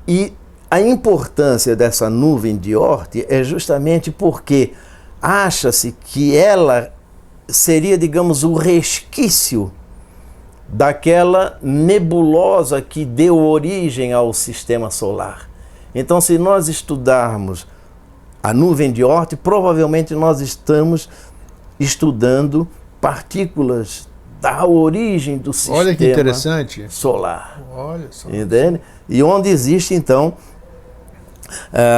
E a importância dessa nuvem de Oort é justamente porque acha-se que ela seria, digamos, o resquício daquela nebulosa que deu origem ao sistema solar. Então, se nós estudarmos a nuvem de Oort, provavelmente nós estamos estudando partículas da origem do sistema Olha que interessante. solar. Olha só. Entende? E onde existe, então,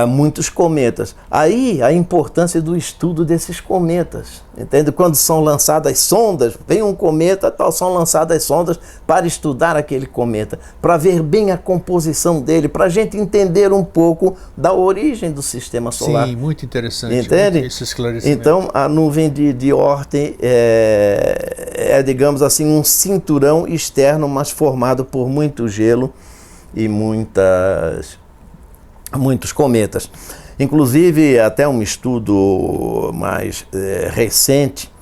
muitos cometas. Aí a importância do estudo desses cometas. Entende? Quando são lançadas sondas, vem um cometa, são lançadas sondas para estudar aquele cometa, para ver bem a composição dele, para a gente entender um pouco da origem do sistema solar. Sim, muito interessante. Entende? Esse esclarecimento. Então, a nuvem de Oort é, digamos assim, um cinturão externo, mas formado por muito gelo e muitos cometas. Inclusive, até um estudo mais recente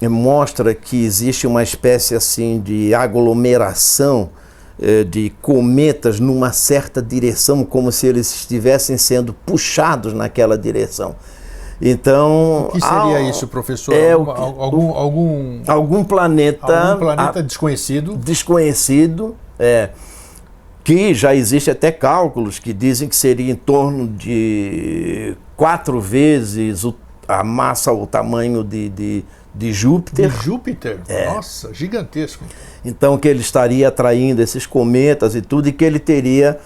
mostra que existe uma espécie assim de aglomeração de cometas numa certa direção, como se eles estivessem sendo puxados naquela direção. Então, o que seria isso, professor? Algum planeta desconhecido. Desconhecido, que já existe até cálculos que dizem que seria em torno de 4 vezes a massa, o tamanho de Júpiter. De Júpiter? Nossa, gigantesco. Então que ele estaria atraindo esses cometas e tudo, e que ele teria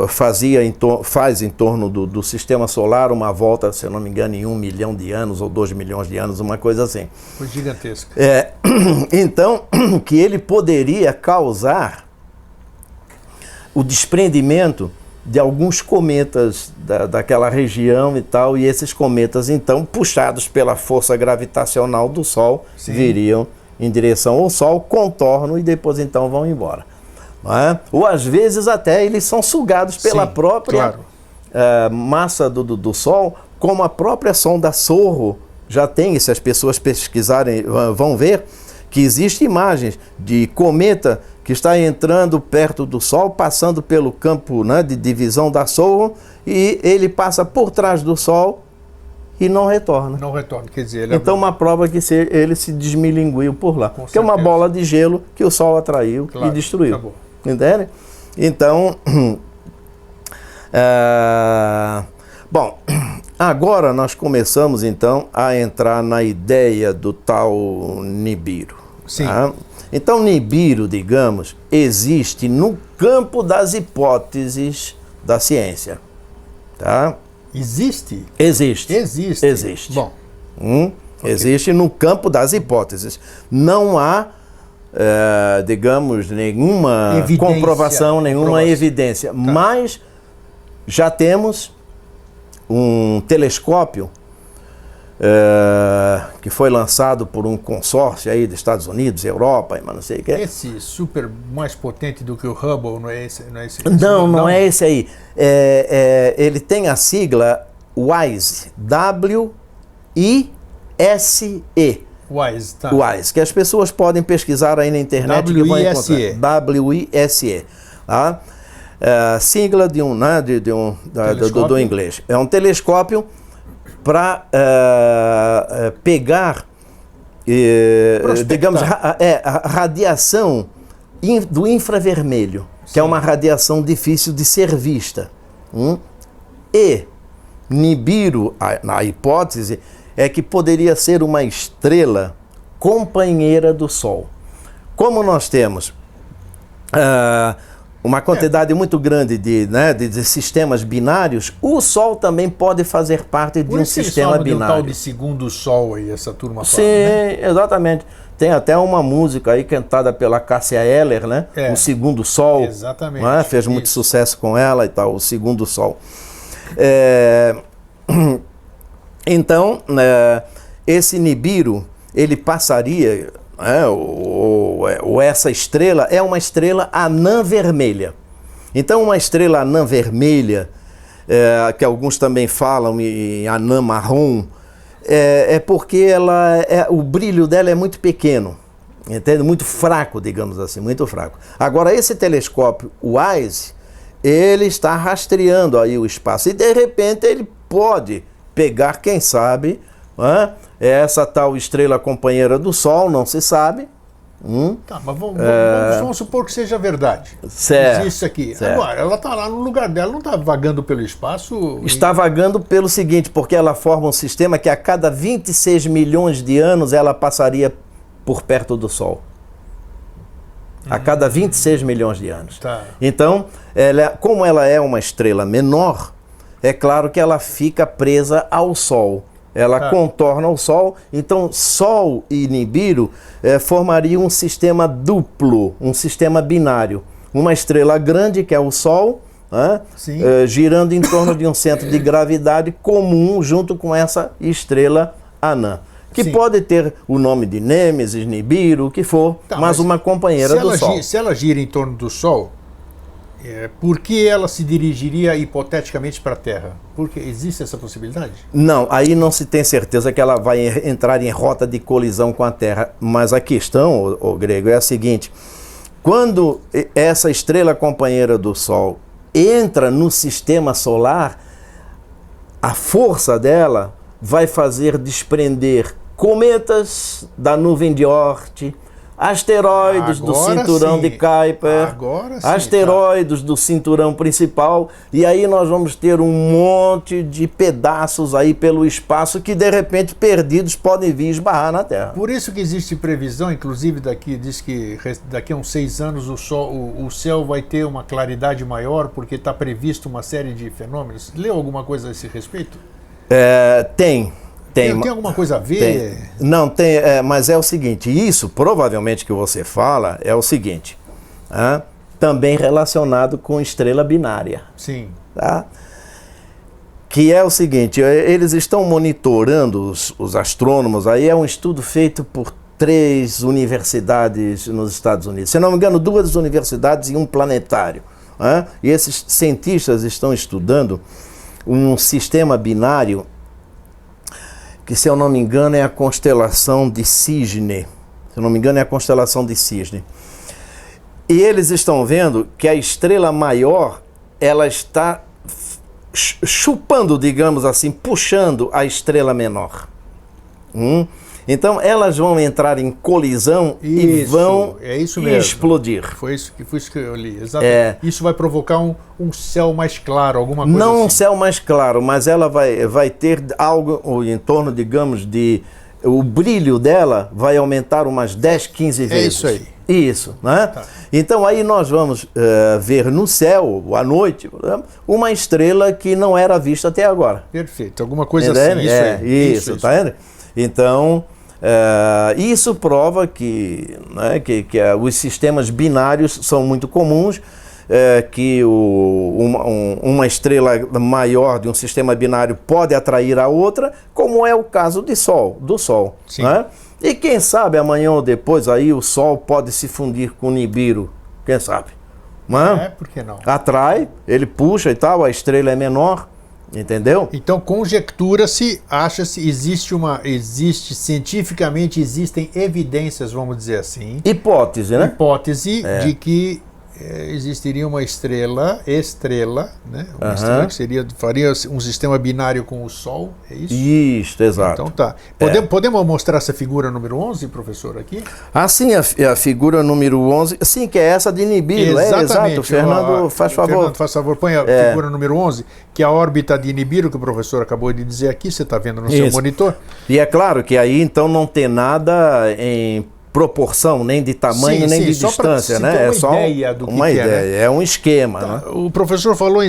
faz em torno do sistema solar uma volta, se eu não me engano, em 1 milhão de anos ou 2 milhões de anos, uma coisa assim. Foi gigantesco. Então, que ele poderia causar o desprendimento de alguns cometas daquela região e tal, e esses cometas, então, puxados pela força gravitacional do Sol, Sim. viriam em direção ao Sol, contornam e depois, então, vão embora. Não é? Ou, às vezes, até eles são sugados pela Sim, própria massa do Sol, como a própria sonda SOHO já tem, e se as pessoas pesquisarem, vão ver que existem imagens de cometa que está entrando perto do Sol, passando pelo campo, né, de divisão da SOHO, e ele passa por trás do Sol e não retorna. Não retorna, quer dizer... Ele então, uma prova que ele se desmilinguiu por lá. Com que é uma certeza. bola de gelo que o Sol atraiu, claro, e destruiu. Acabou. Entende? Então, bom, agora nós começamos, então, a entrar na ideia do tal Nibiru. Sim. Tá? Então, Nibiru, digamos, existe no campo das hipóteses da ciência. Tá? Existe? Existe. Existe. Existe. Bom. Okay. Existe no campo das hipóteses. Não há, digamos, nenhuma evidência, comprovação, nenhuma evidência. Tá. Mas já temos um telescópio que foi lançado por um consórcio aí dos Estados Unidos, Europa, mas não sei o que. Esse super mais potente do que o Hubble, não é esse? Não é esse aí. Ele tem a sigla WISE, W-I-S-E. WISE, tá. WISE, que as pessoas podem pesquisar aí na internet. W-I-S-E. W-I-S-E. Tá? Sigla de do inglês. É um telescópio para pegar, digamos, a radiação do infravermelho, que é uma radiação difícil de ser vista. E Nibiru, na hipótese, é que poderia ser uma estrela companheira do Sol. Como nós temos uma quantidade muito grande de sistemas binários, o Sol também pode fazer parte de um sistema binário. Tal de segundo Sol aí, essa turma fala. Sim, né? Exatamente. Tem até uma música aí cantada pela Cássia Eller, né? O Segundo Sol. Exatamente. Né? Fez muito sucesso com ela e tal, o Segundo Sol. Então, esse Nibiru, ele passaria... ou essa estrela é uma estrela anã vermelha. Então, uma estrela anã vermelha, que alguns também falam em anã marrom, é porque o brilho dela é muito pequeno, entende? Muito fraco, digamos assim, muito fraco. Agora, esse telescópio WISE, ele está rastreando aí o espaço e, de repente, ele pode pegar, quem sabe, essa tal estrela companheira do Sol, não se sabe. Tá, mas vamos supor que seja verdade. Certo. Existe aqui. Certo. Agora, ela está lá no lugar dela, não está vagando pelo espaço? Está vagando pelo seguinte, porque ela forma um sistema que a cada 26 milhões de anos ela passaria por perto do Sol. A cada 26 milhões de anos. Tá. Então, como ela é uma estrela menor, é claro que ela fica presa ao Sol. Ela contorna o Sol, então Sol e Nibiru formariam um sistema duplo, um sistema binário. Uma estrela grande, que é o Sol, girando em torno de um centro de gravidade comum junto com essa estrela anã. Que pode ter o nome de Nêmesis, Nibiru, o que for, mas uma companheira do Sol. Se ela gira em torno do Sol, por que ela se dirigiria hipoteticamente para a Terra? Porque existe essa possibilidade? Não, aí não se tem certeza que ela vai entrar em rota de colisão com a Terra. Mas a questão, o Grego, é a seguinte: quando essa estrela companheira do Sol entra no sistema solar, a força dela vai fazer desprender cometas da nuvem de Oort, asteroides do cinturão de Kuiper, asteroides do cinturão principal, e aí nós vamos ter um monte de pedaços aí pelo espaço que de repente perdidos podem vir esbarrar na Terra. Por isso que existe previsão, inclusive diz que daqui a uns 6 anos o céu vai ter uma claridade maior porque está previsto uma série de fenômenos. Leu alguma coisa a esse respeito? Tem alguma coisa a ver? Não, tem, mas é o seguinte, isso provavelmente que você fala é o seguinte, também relacionado com estrela binária. Sim. Tá? Que é o seguinte, eles estão monitorando, os astrônomos, aí é um estudo feito por 3 universidades nos Estados Unidos. Se não me engano, 2 universidades e um planetário. E esses cientistas estão estudando um sistema binário que, se eu não me engano, é a constelação de Cisne. Se eu não me engano, é a constelação de Cisne. E eles estão vendo que a estrela maior, ela está chupando, digamos assim, puxando a estrela menor. Então, elas vão entrar em colisão e vão explodir. Foi isso que eu li. Exatamente. Isso vai provocar um céu mais claro, alguma coisa Não assim. um céu mais claro, mas ela vai ter algo em torno, digamos, o brilho dela vai aumentar umas 10, 15 vezes. É isso aí. Isso, né? Tá. Então aí nós vamos ver no céu, à noite, uma estrela que não era vista até agora. Perfeito, alguma coisa assim. Isso, tá vendo? Então, isso prova que os sistemas binários são muito comuns, que uma estrela maior de um sistema binário pode atrair a outra, como é o caso do Sol. Sim. Né? E quem sabe amanhã ou depois aí o Sol pode se fundir com o Nibiru, quem sabe? Por que não? Atrai, ele puxa e tal, a estrela é menor. Entendeu? Então, conjectura-se, acha-se, cientificamente existem evidências, vamos dizer assim. Hipótese, né? Hipótese de que existiria uma estrela, né? Uma estrela que faria um sistema binário com o Sol, é isso? Isso, exato. Então tá. Podemos mostrar essa figura número 11, professor, aqui? Sim, a figura número 11, sim, que é essa de Nibiru. Exatamente. Exato. Fernando, faz favor. Fernando, faz favor, põe a figura número 11, que é a órbita de Nibiru, que o professor acabou de dizer aqui, você está vendo no seu monitor. E é claro que aí então não tem nada em proporção, nem de tamanho, nem de distância, né? É só uma ideia, é um esquema. Tá, né? O professor falou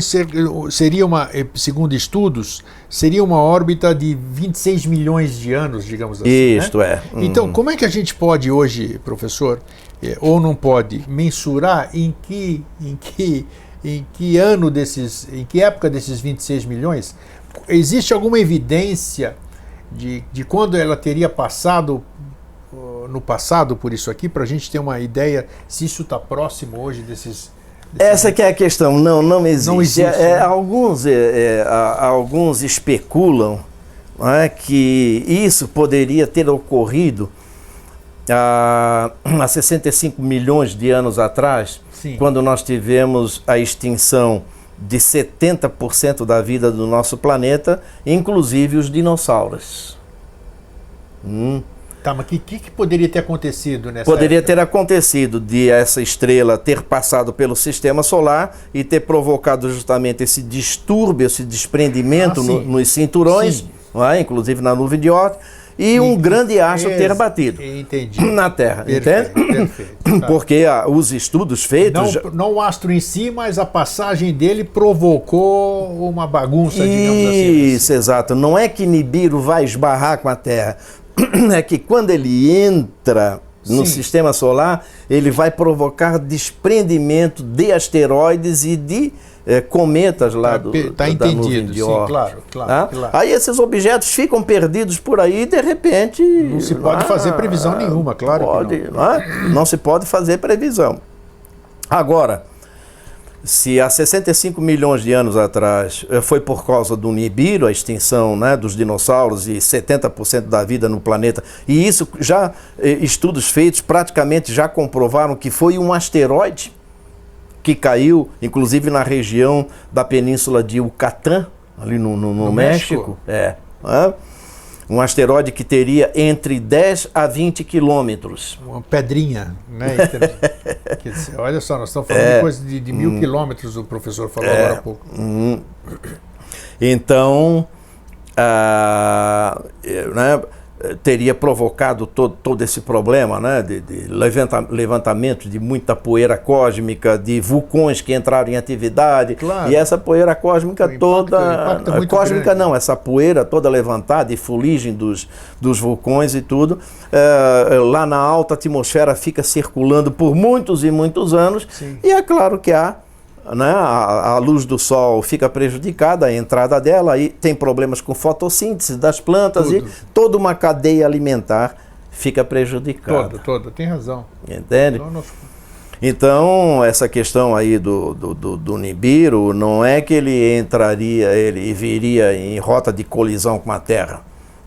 segundo estudos, seria uma órbita de 26 milhões de anos, digamos assim. Isto né? Então, como é que a gente pode hoje, professor, ou não pode, mensurar em que época desses 26 milhões? Existe alguma evidência de quando ela teria passado no passado por isso aqui, para a gente ter uma ideia se isso está próximo hoje desses... Essa que é a questão, não existe. Não existe, né? Alguns especulam que isso poderia ter ocorrido há 65 milhões de anos atrás, Sim. quando nós tivemos a extinção de 70% da vida do nosso planeta, inclusive os dinossauros. Tá, mas o que poderia ter acontecido nessa Poderia época? ter acontecido de essa estrela ter passado pelo sistema solar e ter provocado justamente esse distúrbio, esse desprendimento nos cinturões, inclusive na nuvem de Oort, e um grande astro ter batido na Terra. Perfeito. Tá. Porque os estudos feitos... Não o astro em si, mas a passagem dele provocou uma bagunça, digamos assim. Isso, exato. Não é que Nibiru vai esbarrar com a Terra. É que quando ele entra no sistema solar, ele vai provocar desprendimento de asteroides e de cometas lá da nuvem de Oort. Claro. Aí esses objetos ficam perdidos por aí e de repente... Não se pode fazer previsão nenhuma, claro que não. Não se pode fazer previsão. Agora, se há 65 milhões de anos atrás foi por causa do Nibiru, a extinção, né, dos dinossauros e 70% da vida no planeta, e isso já, estudos feitos praticamente já comprovaram que foi um asteroide que caiu, inclusive na região da península de Yucatán, ali no México. Um asteroide que teria entre 10 a 20 quilômetros. Uma pedrinha, né? Quer dizer, olha só, nós estamos falando de coisa de 1000 quilômetros, o professor falou agora há pouco. Então, né, teria provocado todo esse problema, né, de levantamento de muita poeira cósmica, de vulcões que entraram em atividade, claro. E essa poeira cósmica impacto é muito cósmica grande. Não, essa poeira toda levantada e fuligem dos vulcões e tudo, lá na alta atmosfera fica circulando por muitos e muitos anos. Sim. E é claro que né, a luz do sol fica prejudicada, a entrada dela, aí tem problemas com fotossíntese das plantas Tudo. e toda uma cadeia alimentar fica prejudicada. Toda, tem razão. Entende? Então, essa questão aí do Nibiru, não é que ele viria em rota de colisão com a Terra.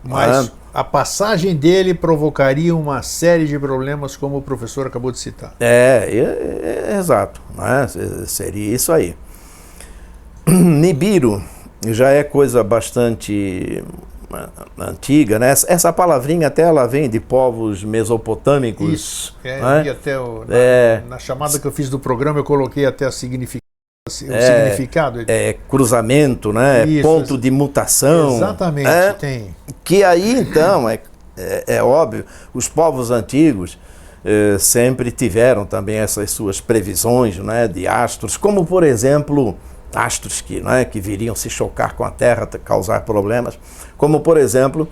Mas a passagem dele provocaria uma série de problemas, como o professor acabou de citar. Exato, né? Seria isso aí. Nibiru já é coisa bastante antiga, né? Essa palavrinha até ela vem de povos mesopotâmicos. Isso, né? E até na chamada que eu fiz do programa eu coloquei até o significado. Cruzamento, né? Isso, ponto de mutação. Exatamente, tem. Que aí então, é óbvio, os povos antigos sempre tiveram também essas suas previsões, né, de astros, como por exemplo, astros que viriam se chocar com a Terra, causar problemas, como por exemplo,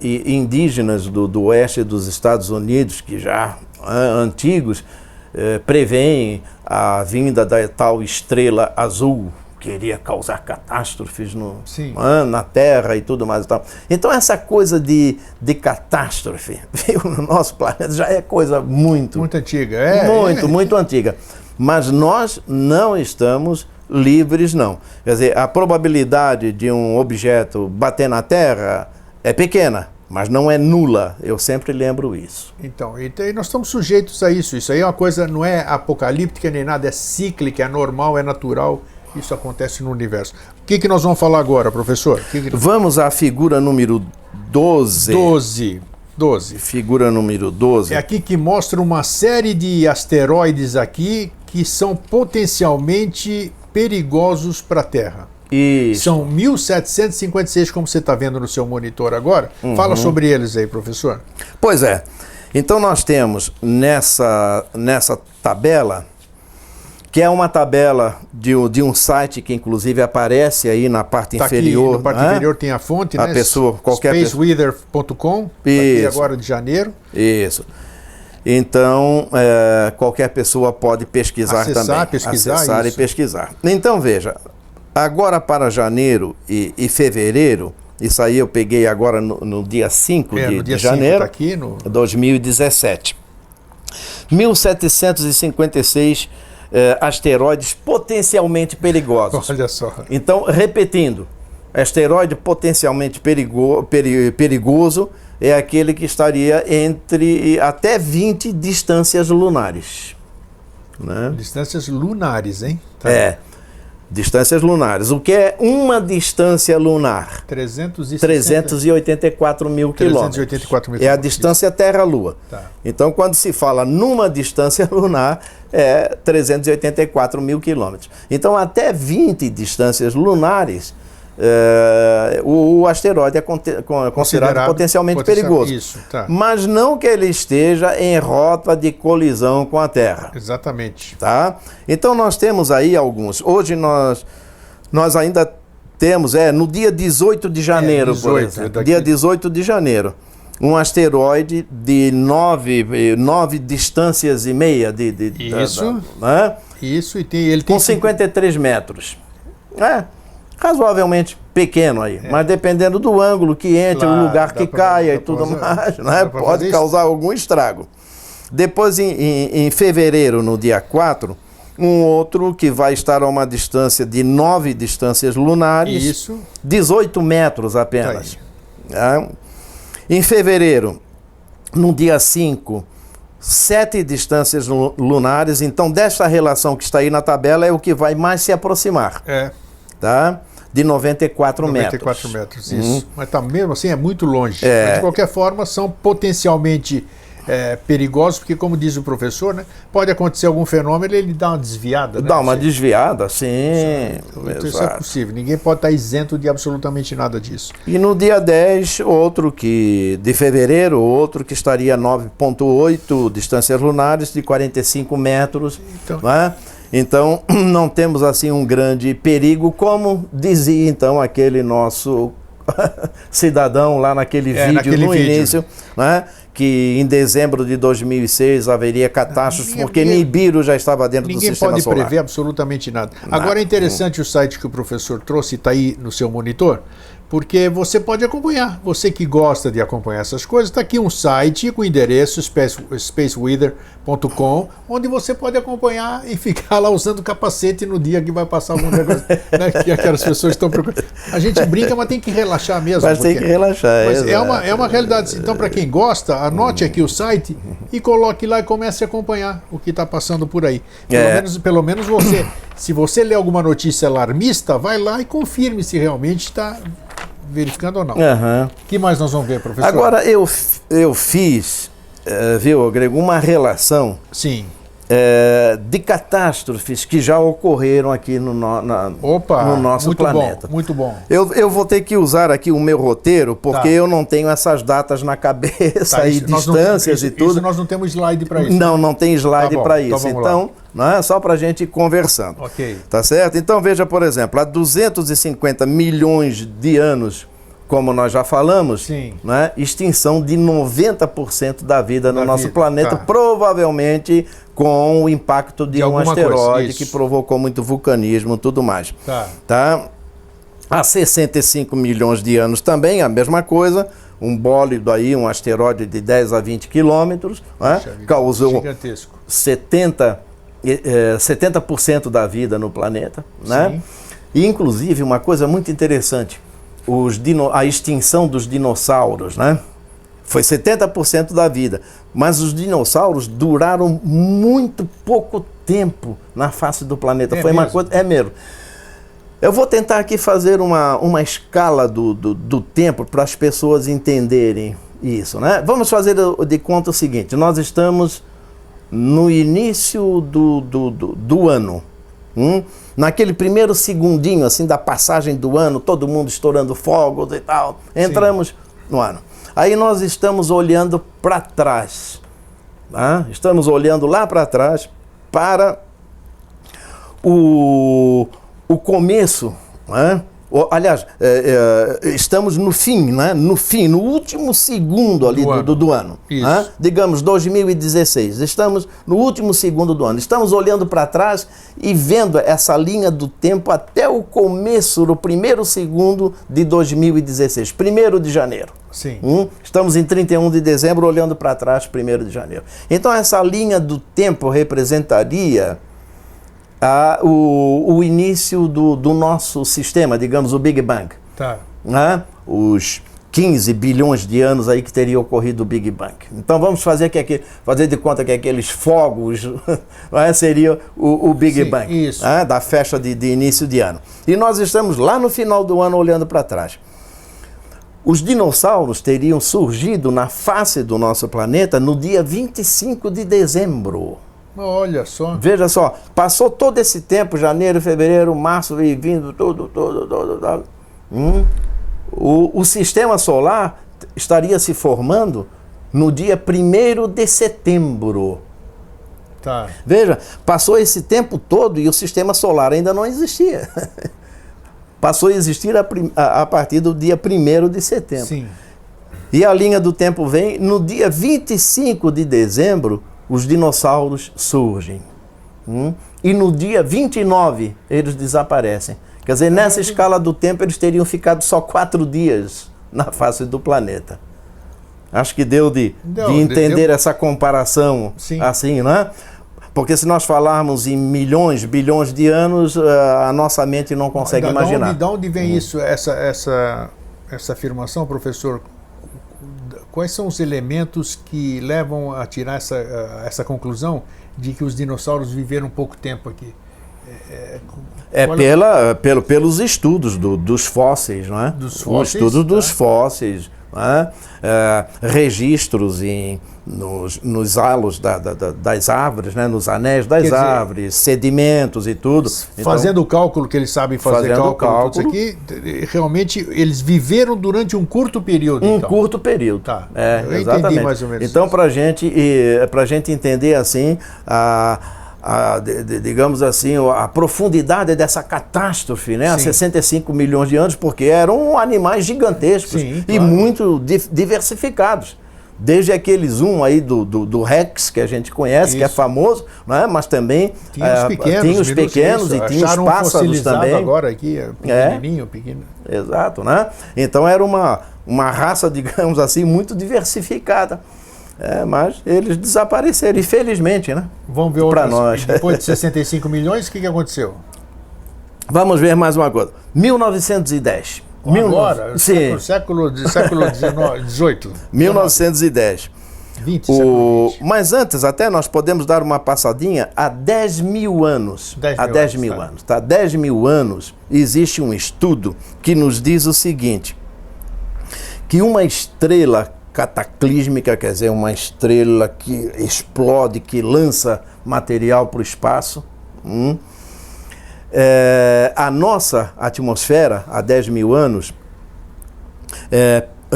indígenas do oeste dos Estados Unidos, que já antigos, preveem a vinda da tal estrela azul, que iria causar catástrofes na Terra e tudo mais e tal. Então essa coisa de catástrofe, viu, no nosso planeta já é coisa muito antiga. Muito antiga. Mas nós não estamos livres, não. Quer dizer, a probabilidade de um objeto bater na Terra é pequena, mas não é nula. Eu sempre lembro isso. Então, e nós estamos sujeitos a isso. Isso aí é uma coisa, não é apocalíptica nem nada, é cíclica, é normal, é natural. Isso acontece no universo. O que nós vamos falar agora, professor? Vamos à figura número 12. 12. Figura número 12. É aqui que mostra uma série de asteroides aqui que são potencialmente perigosos para a Terra. Isso. São 1756, como você está vendo no seu monitor agora. Fala sobre eles aí, professor. Pois é. Então nós temos nessa tabela, que é uma tabela de um site que inclusive aparece aí na parte inferior. Aqui, na parte inferior tem a fonte, a né? pessoa, qualquer spaceweather.com, aqui agora de janeiro. Isso. Então, qualquer pessoa pode pesquisar também. Acessar e pesquisar. Então, veja, agora para janeiro e fevereiro, isso aí eu peguei agora no dia 5 de janeiro, tá aqui 2017. 1756 asteroides potencialmente perigosos. Olha só. Então, repetindo, asteroide potencialmente perigoso é aquele que estaria entre até 20 distâncias lunares. Né? Distâncias lunares, hein? Tá. Distâncias lunares. O que é uma distância lunar? 384 mil quilômetros. 384 mil quilômetros. É a distância Terra-Lua. Tá. Então, quando se fala numa distância lunar, é 384 mil quilômetros. Então, até 20 distâncias lunares, o asteroide é considerado potencialmente perigoso. Isso, tá. Mas não que ele esteja em rota de colisão com a Terra. Exatamente. Tá? Então nós temos aí alguns. Hoje nós ainda temos, no dia 18 de janeiro, 18, por exemplo. Dia 18 de janeiro. Um asteroide de 9 distâncias e meia. Isso. Né? Isso, e ele tem... Com 53 metros. Razoavelmente pequeno aí, mas dependendo do ângulo que entre, o lugar que caia e tudo mais, né, pode causar algum estrago. Depois, em fevereiro, no dia 4, um outro que vai estar a uma distância de 9 distâncias lunares, Isso. 18 metros apenas. Em fevereiro, no dia 5, 7 distâncias lunares, então desta relação que está aí na tabela é o que vai mais se aproximar. Tá? de 94 94 metros, isso. Mas tá mesmo assim, é muito longe. É. Mas, de qualquer forma, são potencialmente perigosos, porque, como diz o professor, né, pode acontecer algum fenômeno e ele dá uma desviada. Dá né? uma desviada, sim. Então, isso é possível. Ninguém pode estar isento de absolutamente nada disso. E no dia 10, de fevereiro, outro que estaria a 9,8 distâncias lunares de 45 metros. Então, né? Então, não temos assim um grande perigo, como dizia então aquele nosso cidadão lá naquele vídeo no início, né? Que em dezembro de 2006 haveria catástrofe, porque Nibiru já estava dentro do sistema solar. Ninguém pode prever absolutamente nada. Agora é interessante o site que o professor trouxe, está aí no seu monitor, porque você pode acompanhar. Você que gosta de acompanhar essas coisas, está aqui um site com o endereço spaceweather.com, onde você pode acompanhar e ficar lá usando capacete no dia que vai passar algum negócio, né, que aquelas pessoas estão procurando. A gente brinca, mas tem que relaxar mesmo. Mas tem que relaxar. Mas é uma realidade. Então, para quem gosta, anote aqui o site e coloque lá e comece a acompanhar o que está passando por aí. Pelo menos você, se você ler alguma notícia alarmista, vai lá e confirme se realmente está verificando ou não. O que mais nós vamos ver, professor? Agora, eu fiz, viu, Grego, uma relação Sim. De catástrofes que já ocorreram aqui no nosso muito planeta. Bom, muito bom. Eu vou ter que usar aqui o meu roteiro, porque eu não tenho essas datas na cabeça e distâncias e tudo. Isso nós não temos slide para isso. Não tem slide para isso. Então, não é só para a gente ir conversando. Ok. Tá certo? Então veja, por exemplo, há 250 milhões de anos, como nós já falamos, né, extinção de 90% da vida no nosso planeta, provavelmente com o impacto de um asteroide que provocou muito vulcanismo e tudo mais. Tá? Há 65 milhões de anos também, a mesma coisa, um bólido aí, um asteroide de 10 a 20 quilômetros, né, causou 70% da vida no planeta. Né? E, inclusive, uma coisa muito interessante, a extinção dos dinossauros, né? Foi 70% da vida, mas os dinossauros duraram muito pouco tempo na face do planeta. Foi uma coisa, mesmo. Eu vou tentar aqui fazer uma escala do tempo para as pessoas entenderem isso, né? Vamos fazer de conta o seguinte: nós estamos no início do ano. Naquele primeiro segundinho assim da passagem do ano, todo mundo estourando fogos e tal, entramos no ano. Aí nós estamos olhando para trás, tá? Estamos olhando lá para trás para o começo, né? Aliás, estamos no fim, né? No último segundo ali do ano. Né? Digamos, 2016. Estamos no último segundo do ano. Estamos olhando para trás e vendo essa linha do tempo até o começo do primeiro segundo de 2016, 1º de janeiro. Estamos em 31 de dezembro, olhando para trás, 1º de janeiro. Então, essa linha do tempo representaria o início do nosso sistema, digamos, o Big Bang. Né? Os 15 bilhões de anos aí que teria ocorrido o Big Bang. Então vamos fazer de conta que aqueles fogos seria o Big Bang, né? Da festa de início de ano. E nós estamos lá no final do ano olhando para trás. Os dinossauros teriam surgido na face do nosso planeta no dia 25 de dezembro. Olha só. Veja só, passou todo esse tempo, janeiro, fevereiro, março, e vindo tudo. O sistema solar estaria se formando no dia 1º de setembro. Veja, passou esse tempo todo e o sistema solar ainda não existia. Passou a existir a partir do dia 1º de setembro. E a linha do tempo vem, no dia 25 de dezembro, os dinossauros surgem. E no dia 29 eles desaparecem. Quer dizer, nessa escala do tempo eles teriam ficado só 4 dias na face do planeta. Acho que deu de entender essa comparação assim, né? Porque se nós falarmos em milhões, bilhões de anos, a nossa mente não consegue imaginar. De onde vem isso, essa afirmação, professor? Quais são os elementos que levam a tirar essa conclusão de que os dinossauros viveram pouco tempo aqui? Pelos estudos dos fósseis, não é? Dos fósseis, estudos dos fósseis, não é? Registros nos halos das árvores, né? Nos anéis das árvores, sedimentos e tudo. Fazendo o cálculo que eles sabem fazer, cálculo. Tudo isso aqui, realmente eles viveram durante um curto período. Curto período. Tá. Eu exatamente. Entendi mais ou menos então, isso. para a gente entender assim, digamos assim, a profundidade dessa catástrofe, né? Há 65 milhões de anos, porque eram animais gigantescos e muito diversificados. Desde aquele zoom aí do Rex, que a gente conhece, que é famoso, né? Mas também tinha os pequenos e tinha os pássaros também. Agora aqui, pequenininho, pequeno. Exato, né? Então era uma raça, digamos assim, muito diversificada. Mas eles desapareceram, infelizmente, né? Vamos ver para nós. Depois de 65 milhões, o que aconteceu? Vamos ver mais uma coisa. 1910. Agora? Século XVIII. 1910. 20, mas antes, até nós podemos dar uma passadinha há 10 mil anos. 10 mil anos. 10 mil anos existe um estudo que nos diz o seguinte: que uma estrela cataclísmica, quer dizer, uma estrela que explode, que lança material para o espaço. A nossa atmosfera, há 10 mil anos,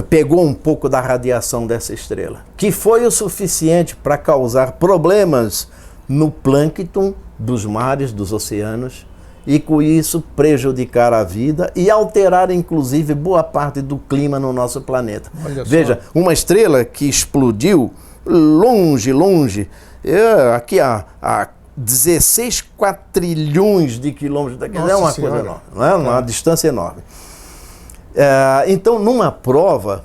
pegou um pouco da radiação dessa estrela, que foi o suficiente para causar problemas no plâncton dos mares, dos oceanos, e com isso prejudicar a vida e alterar inclusive boa parte do clima no nosso planeta. Veja, uma estrela que explodiu longe, aqui a 16 quatrilhões de quilômetros daqui, é uma coisa enorme, não é? Uma distância enorme. Então, numa prova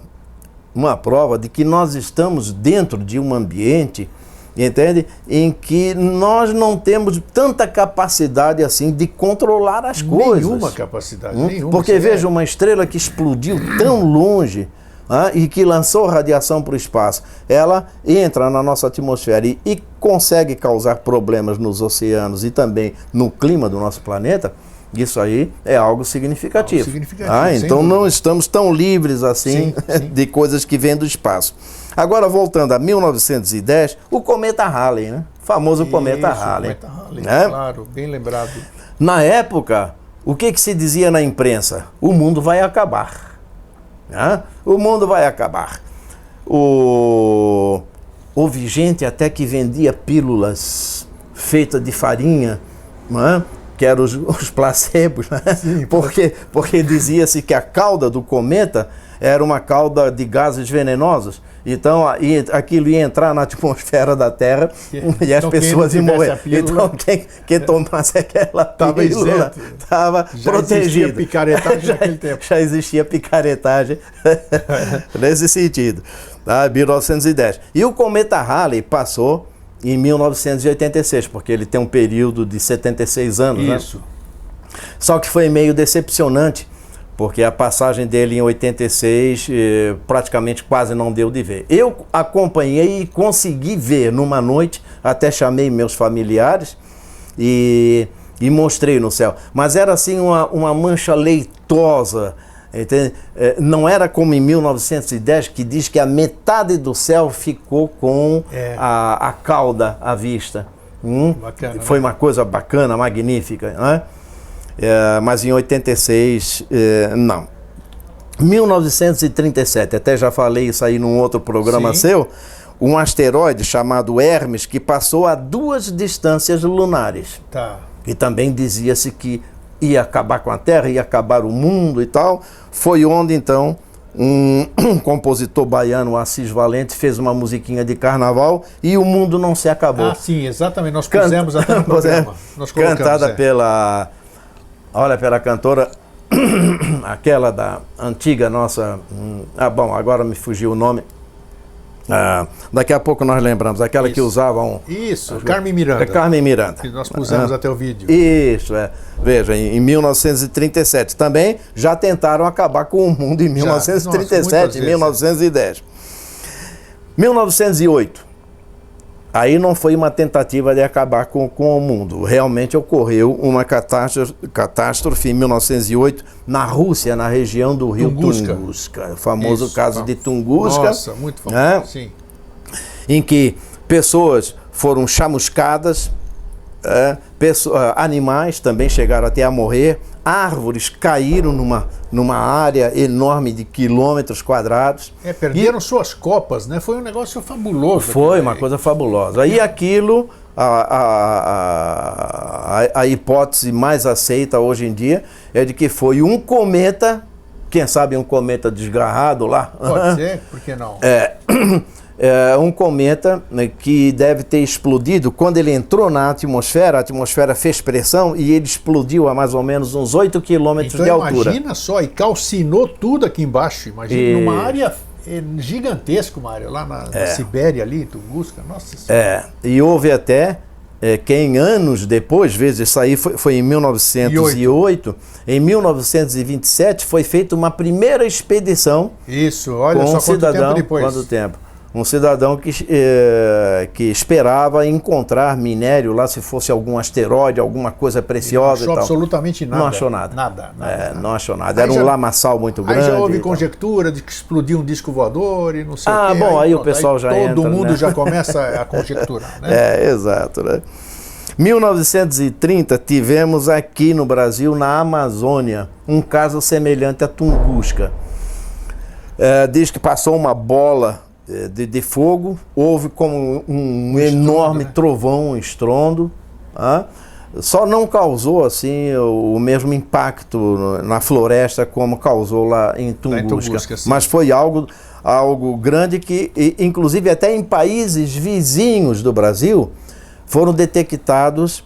de que nós estamos dentro de um ambiente, entende? Em que nós não temos tanta capacidade assim de controlar as coisas. Nenhuma capacidade, nenhuma. Porque veja, uma estrela que explodiu tão longe e que lançou radiação para o espaço, ela entra na nossa atmosfera e consegue causar problemas nos oceanos e também no clima do nosso planeta. Isso aí é algo significativo. Então não estamos tão livres assim de coisas que vêm do espaço. Agora, voltando a 1910, o cometa Halley, né? O famoso cometa Halley. Né? Claro, bem lembrado. Na época, o que se dizia na imprensa? O mundo vai acabar. Né? O mundo vai acabar. Houve gente até que vendia pílulas feitas de farinha, né? Que eram os placebos, né? Porque dizia-se que a cauda do cometa era uma cauda de gases venenosos. Então, aquilo ia entrar na atmosfera da Terra e as pessoas iam morrer. Então, quem tomasse aquela pílula estava protegido. Existia picaretagem naquele tempo. Já existia picaretagem nesse sentido. Tá? 1910. E o cometa Halley passou em 1986, porque ele tem um período de 76 anos. Isso. Né? Só que foi meio decepcionante, porque a passagem dele em 86 praticamente quase não deu de ver. Eu acompanhei e consegui ver numa noite, até chamei meus familiares e mostrei no céu. Mas era assim uma mancha leitosa, entende? Não era como em 1910, que diz que a metade do céu ficou com a cauda à vista. Bacana, foi uma coisa bacana, magnífica, né? Mas em 86, não. 1937, até já falei isso aí num outro programa seu, um asteroide chamado Hermes, que passou a 2 distâncias lunares. Tá. E também dizia-se que ia acabar com a Terra, ia acabar o mundo e tal. Foi onde, então, um compositor baiano, Assis Valente, fez uma musiquinha de carnaval e o mundo não se acabou. Sim, exatamente. Nós pusemos até no programa. Nós cantada pela cantora, aquela da antiga nossa... bom, agora me fugiu o nome. Daqui a pouco nós lembramos, aquela que usavam... Isso, Carmen Miranda. Carmen Miranda. Que nós pusemos até o vídeo. Isso, Veja, em 1937 também já tentaram acabar com o mundo em 1937, em 1910. 1908. Aí não foi uma tentativa de acabar com o mundo. Realmente ocorreu uma catástrofe em 1908 na Rússia, na região do rio Tunguska. O famoso caso de Tunguska. Nossa, muito famoso, sim. Em que pessoas foram chamuscadas, animais também chegaram até a morrer, árvores caíram numa área enorme de quilômetros quadrados. Perderam suas copas, né? Foi um negócio fabuloso. Foi uma coisa fabulosa. E aquilo, a hipótese mais aceita hoje em dia é de que foi um cometa, quem sabe um cometa desgarrado lá. Pode ser, por que não? Um cometa, né, que deve ter explodido quando ele entrou na atmosfera. A atmosfera fez pressão e ele explodiu a mais ou menos uns 8 quilômetros de altura. Imagina só, e calcinou tudo aqui embaixo. Imagina, numa área gigantesca, uma área lá na Sibéria, ali, Tunguska. Nossa Senhora. E houve até quem anos depois, vezes isso aí foi em 1908, em 1927 foi feita uma primeira expedição. Isso, olha com só quanto tempo depois. Quanto tempo? Um cidadão que esperava encontrar minério lá, se fosse algum asteroide, alguma coisa preciosa. Não achou e tal. absolutamente nada. Não achou nada. Nada. Não achou nada. Era um lamaçal muito grande. Aí já houve conjectura de que explodiu um disco voador e não sei o quê. Bom, aí o pessoal já entra. Todo mundo né? já começa a conjecturar, né? Exato, né? 1930 tivemos aqui no Brasil, na Amazônia, um caso semelhante a Tunguska. Diz que passou uma bola de fogo, houve como um enorme trovão, um estrondo, só não causou assim o mesmo impacto na floresta como causou lá em Tunguska, mas foi algo grande que, inclusive até em países vizinhos do Brasil, foram detectados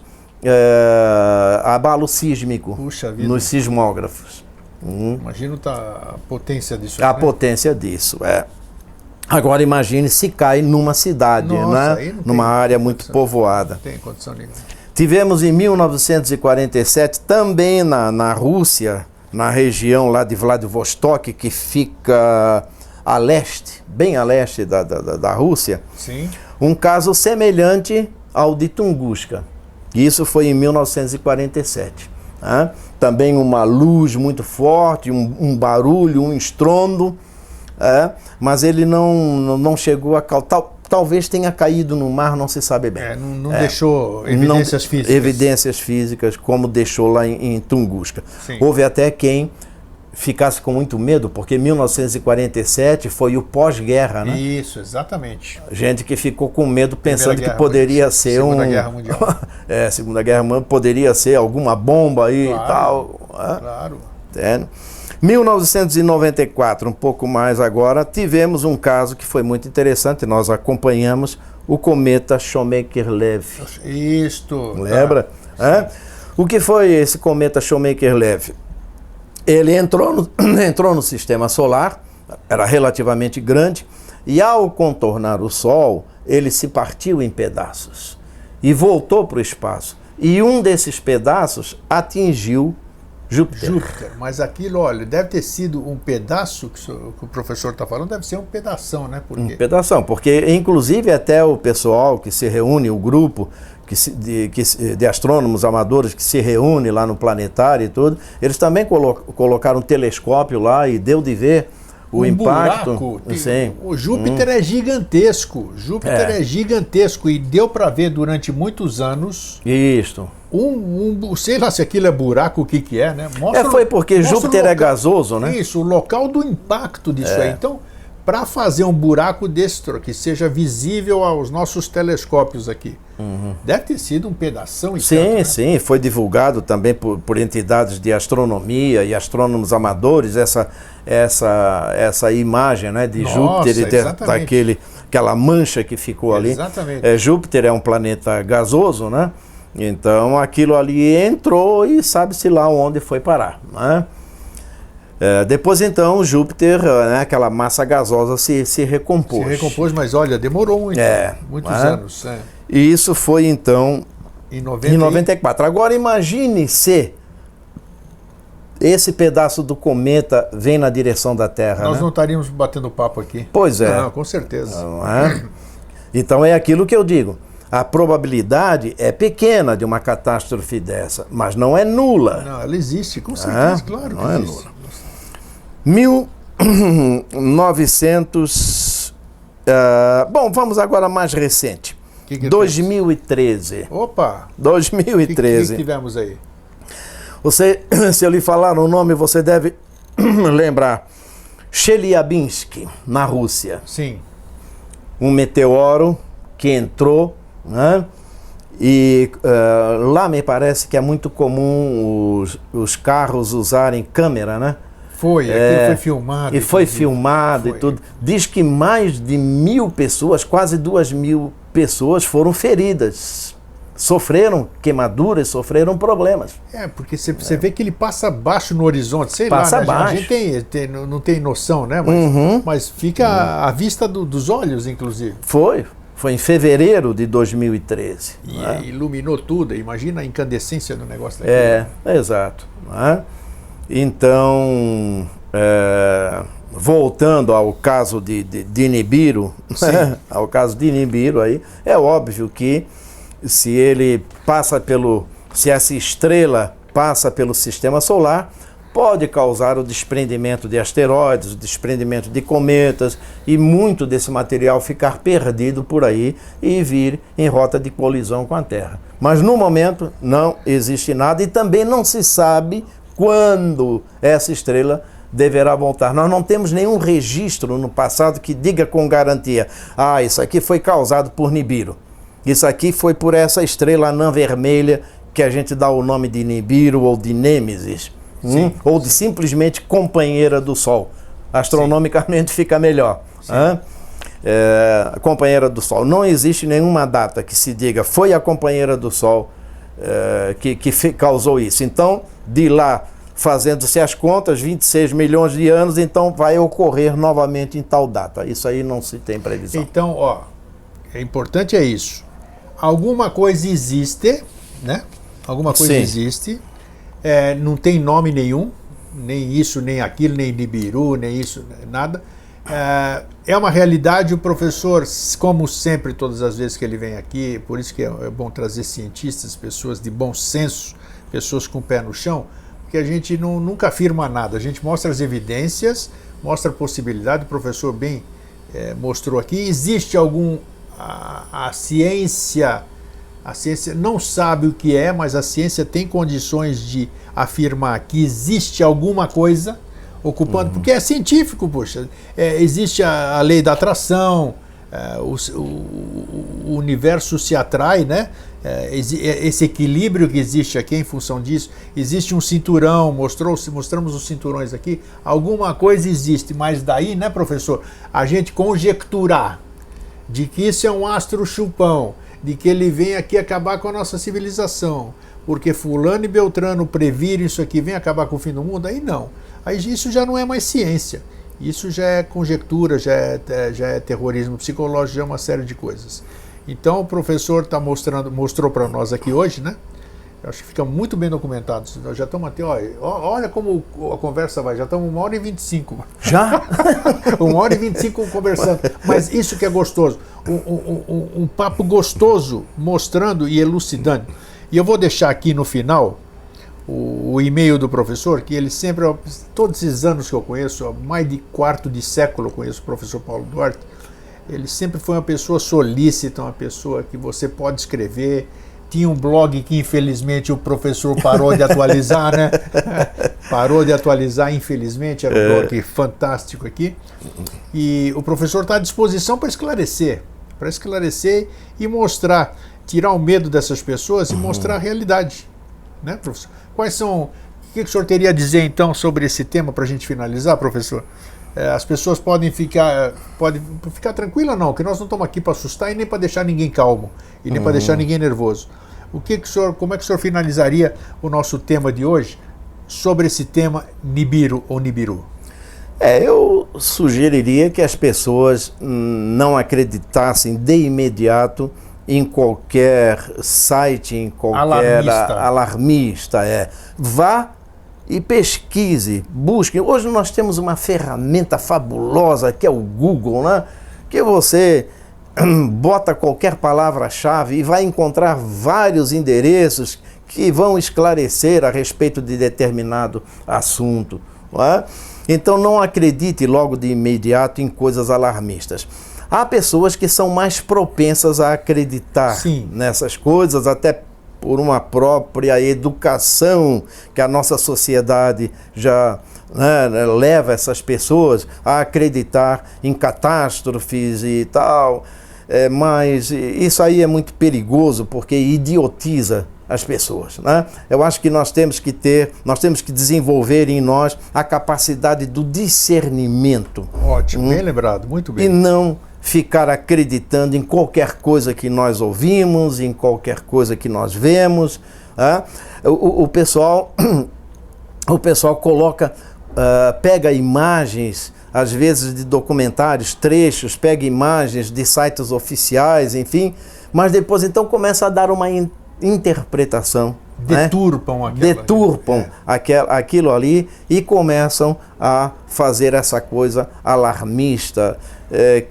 abalo sísmico nos sismógrafos. Imagina a potência disso. A potência disso, Agora imagine se cai numa cidade, né? Numa área muito povoada. Não tem condição nenhuma. Tivemos em 1947, também na Rússia, na região lá de Vladivostok, que fica a leste, bem a leste da Rússia, sim, um caso semelhante ao de Tunguska. Isso foi em 1947. Também uma luz muito forte, um barulho, um estrondo. Mas ele não chegou a talvez tenha caído no mar, não se sabe bem. Não deixou evidências físicas. Evidências físicas, como deixou lá em Tunguska. Sim. Houve até quem ficasse com muito medo, porque 1947 foi o pós-guerra, né? Isso, exatamente. Gente que ficou com medo, pensando que poderia ser Segunda Guerra Mundial. Segunda Guerra Mundial, poderia ser alguma bomba aí e tal. Claro. 1994, um pouco mais agora, tivemos um caso que foi muito interessante, nós acompanhamos o cometa Shoemaker-Levy. Isto. Lembra? O que foi esse cometa Shoemaker-Levy? Ele entrou no sistema solar, era relativamente grande, e ao contornar o Sol, ele se partiu em pedaços e voltou para o espaço. E um desses pedaços atingiu Júpiter. Mas aquilo, olha, deve ter sido um pedaço que o professor está falando, deve ser um pedação, né? Um pedação, porque inclusive até o pessoal que se reúne, o grupo de astrônomos amadores que se reúne lá no planetário e tudo, eles também colocaram um telescópio lá e deu de ver o impacto. Buraco, o Júpiter é gigantesco. Júpiter é gigantesco e deu para ver durante muitos anos. Isto. Sei lá se aquilo é buraco, o que é, né? Foi porque Júpiter é gasoso, né? Isso, o local do impacto disso aí. Então, para fazer um buraco desse que seja visível aos nossos telescópios aqui, deve ter sido um pedação. Sim, foi divulgado também por entidades de astronomia e astrônomos amadores essa imagem, né, de Júpiter e aquela mancha que ficou ali. Exatamente. Júpiter é um planeta gasoso, né? Então aquilo ali entrou e sabe-se lá onde foi parar, né? Depois então Júpiter, né, aquela massa gasosa se recompôs. Se recompôs, mas olha, demorou muito, muitos anos. E isso foi então em 94. Agora imagine se esse pedaço do cometa vem na direção da Terra. Nós não estaríamos batendo papo aqui. Pois é. Não, com certeza. Então é aquilo que eu digo. A probabilidade é pequena de uma catástrofe dessa, mas não é nula. Não, ela existe, com certeza, claro que não existe. É nula. 1900... bom, vamos agora mais recente. Que 2013. Opa! 2013. O que tivemos aí? Você, se eu lhe falar o nome, você deve lembrar. Chelyabinsk, na Rússia. Sim. Um meteoro que entrou, né? E lá me parece que é muito comum os carros usarem câmera, né? Aquilo foi filmado. E foi filmado e tudo. Diz que mais de 1.000 pessoas, quase 2.000 pessoas foram feridas. Sofreram queimaduras, sofreram problemas. Porque você vê que ele passa abaixo no horizonte, sei passa lá, né? abaixo. A gente não tem noção, né? Mas fica à vista dos olhos, inclusive. Foi em fevereiro de 2013. E né? iluminou tudo, imagina a incandescência do negócio daquele. Exato. Né? Então, voltando ao caso de Nibiru, ao caso de Nibiru aí, é óbvio que se essa estrela passa pelo sistema solar, pode causar o desprendimento de asteroides, o desprendimento de cometas e muito desse material ficar perdido por aí e vir em rota de colisão com a Terra. Mas no momento não existe nada e também não se sabe quando essa estrela deverá voltar. Nós não temos nenhum registro no passado que diga com garantia: isso aqui foi causado por Nibiru. Isso aqui foi por essa estrela anã vermelha que a gente dá o nome de Nibiru ou de Nêmesis, ou de simplesmente companheira do Sol. Astronomicamente fica melhor. Companheira do Sol. Não existe nenhuma data que se diga foi a companheira do Sol que causou isso. Então, de lá, fazendo-se as contas, 26 milhões de anos, então vai ocorrer novamente em tal data. Isso aí não se tem previsão. Então, importante é isso. Alguma coisa existe, né? Alguma coisa existe. Não tem nome nenhum, nem isso, nem aquilo, nem Nibiru, nem isso, nada. É uma realidade. O professor, como sempre, todas as vezes que ele vem aqui, por isso que é bom trazer cientistas, pessoas de bom senso, pessoas com o pé no chão, porque a gente nunca afirma nada, a gente mostra as evidências, mostra a possibilidade. O professor bem mostrou aqui. Existe a ciência não sabe o que é, mas a ciência tem condições de afirmar que existe alguma coisa ocupando, porque é científico, poxa. Existe a lei da atração, o universo se atrai, né? Esse equilíbrio que existe aqui em função disso. Existe um cinturão, mostramos os cinturões aqui. Alguma coisa existe, mas daí, né, professor, a gente conjecturar de que isso é um astro chupão, de que ele vem aqui acabar com a nossa civilização, porque fulano e beltrano previram isso aqui, vem acabar com o fim do mundo, aí não. Aí isso já não é mais ciência, isso já é conjectura, já é terrorismo psicológico, já é uma série de coisas. Então o professor mostrou para nós aqui hoje, né? Eu acho que fica muito bem documentado. Nós já estamos até, olha como a conversa vai, já estamos 1h25. Já? 1h25 conversando. Mas isso que é gostoso, um papo gostoso, mostrando e elucidando. E eu vou deixar aqui no final o e-mail do professor, que ele sempre, todos esses anos que eu conheço, há mais de quarto de século eu conheço o professor Paulo Duarte, ele sempre foi uma pessoa solícita, uma pessoa que você pode escrever. Tinha um blog que infelizmente o professor parou de atualizar, né? Parou de atualizar, infelizmente, era um blog fantástico aqui. E o professor está à disposição para esclarecer e mostrar, tirar o medo dessas pessoas e mostrar a realidade, né, professor? Quais são, o que o senhor teria a dizer então sobre esse tema para a gente finalizar, professor? As pessoas podem ficar tranquilas, não, que nós não estamos aqui para assustar e nem para deixar ninguém calmo e nem para deixar ninguém nervoso. Como é que o senhor finalizaria o nosso tema de hoje sobre esse tema Nibiru ou Nibiru? Eu sugeriria que as pessoas não acreditassem de imediato em qualquer site, em qualquer alarmista. Vá e pesquise, busque. Hoje nós temos uma ferramenta fabulosa que é o Google, né? Que você bota qualquer palavra-chave e vai encontrar vários endereços que vão esclarecer a respeito de determinado assunto. Não é? Então não acredite logo de imediato em coisas alarmistas. Há pessoas que são mais propensas a acreditar nessas coisas, até por uma própria educação que a nossa sociedade já leva essas pessoas a acreditar em catástrofes e tal. Mas isso aí é muito perigoso porque idiotiza as pessoas, né? Eu acho que nós temos que desenvolver em nós a capacidade do discernimento. Ótimo, bem lembrado, muito bem. E não ficar acreditando em qualquer coisa que nós ouvimos, em qualquer coisa que nós vemos. Né? O pessoal coloca, pega imagens, às vezes de documentários, trechos, pega imagens de sites oficiais, enfim, mas depois então começa a dar uma interpretação. Deturpam aquilo ali e começam a fazer essa coisa alarmista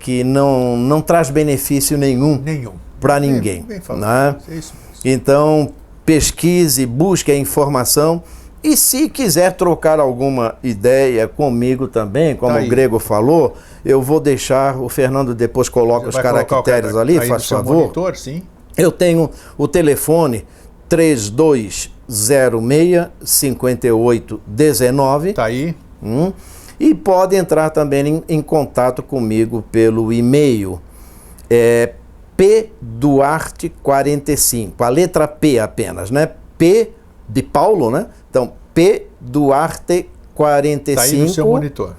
que não traz benefício nenhum para ninguém. Né? É isso mesmo. Então, pesquise, busque a informação e se quiser trocar alguma ideia comigo também, como o Grego falou, eu vou deixar, o Fernando depois coloca os caracteres ali, faz favor. Monitor, sim. Eu tenho o telefone 3206-5819. Está aí. E pode entrar também em contato comigo pelo e-mail. pduarte45, a letra P apenas, né? P de Paulo, né? Então, pduarte45 tá aí no seu monitor.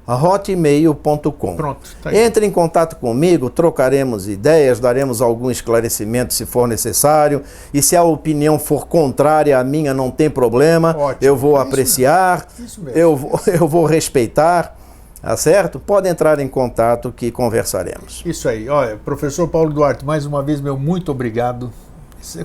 @hotmail.com. Pronto, tá aí. Entre em contato comigo, trocaremos ideias, daremos algum esclarecimento se for necessário, e se a opinião for contrária à minha, não tem problema. Ótimo. Eu vou apreciar, isso mesmo. Eu vou respeitar, tá certo? Pode entrar em contato que conversaremos. Isso aí. Olha, professor Paulo Duarte, mais uma vez, meu muito obrigado.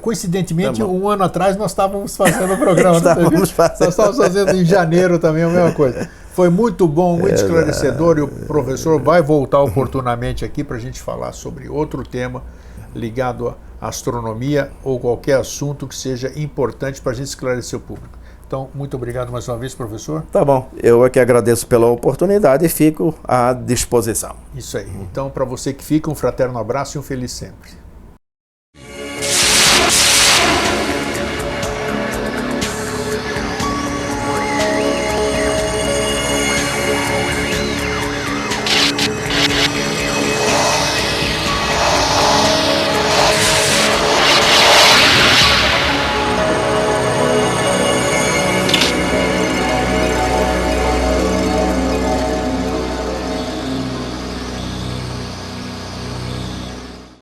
Coincidentemente, um ano atrás nós estávamos fazendo o programa. Nós estávamos fazendo em janeiro também a mesma coisa. Foi muito bom, muito esclarecedor, e o professor vai voltar oportunamente aqui para a gente falar sobre outro tema ligado à astronomia ou qualquer assunto que seja importante para a gente esclarecer o público. Então, muito obrigado mais uma vez, professor. Tá bom, eu é que agradeço pela oportunidade e fico à disposição. Isso aí. Então, para você que fica, um fraterno abraço e um feliz sempre.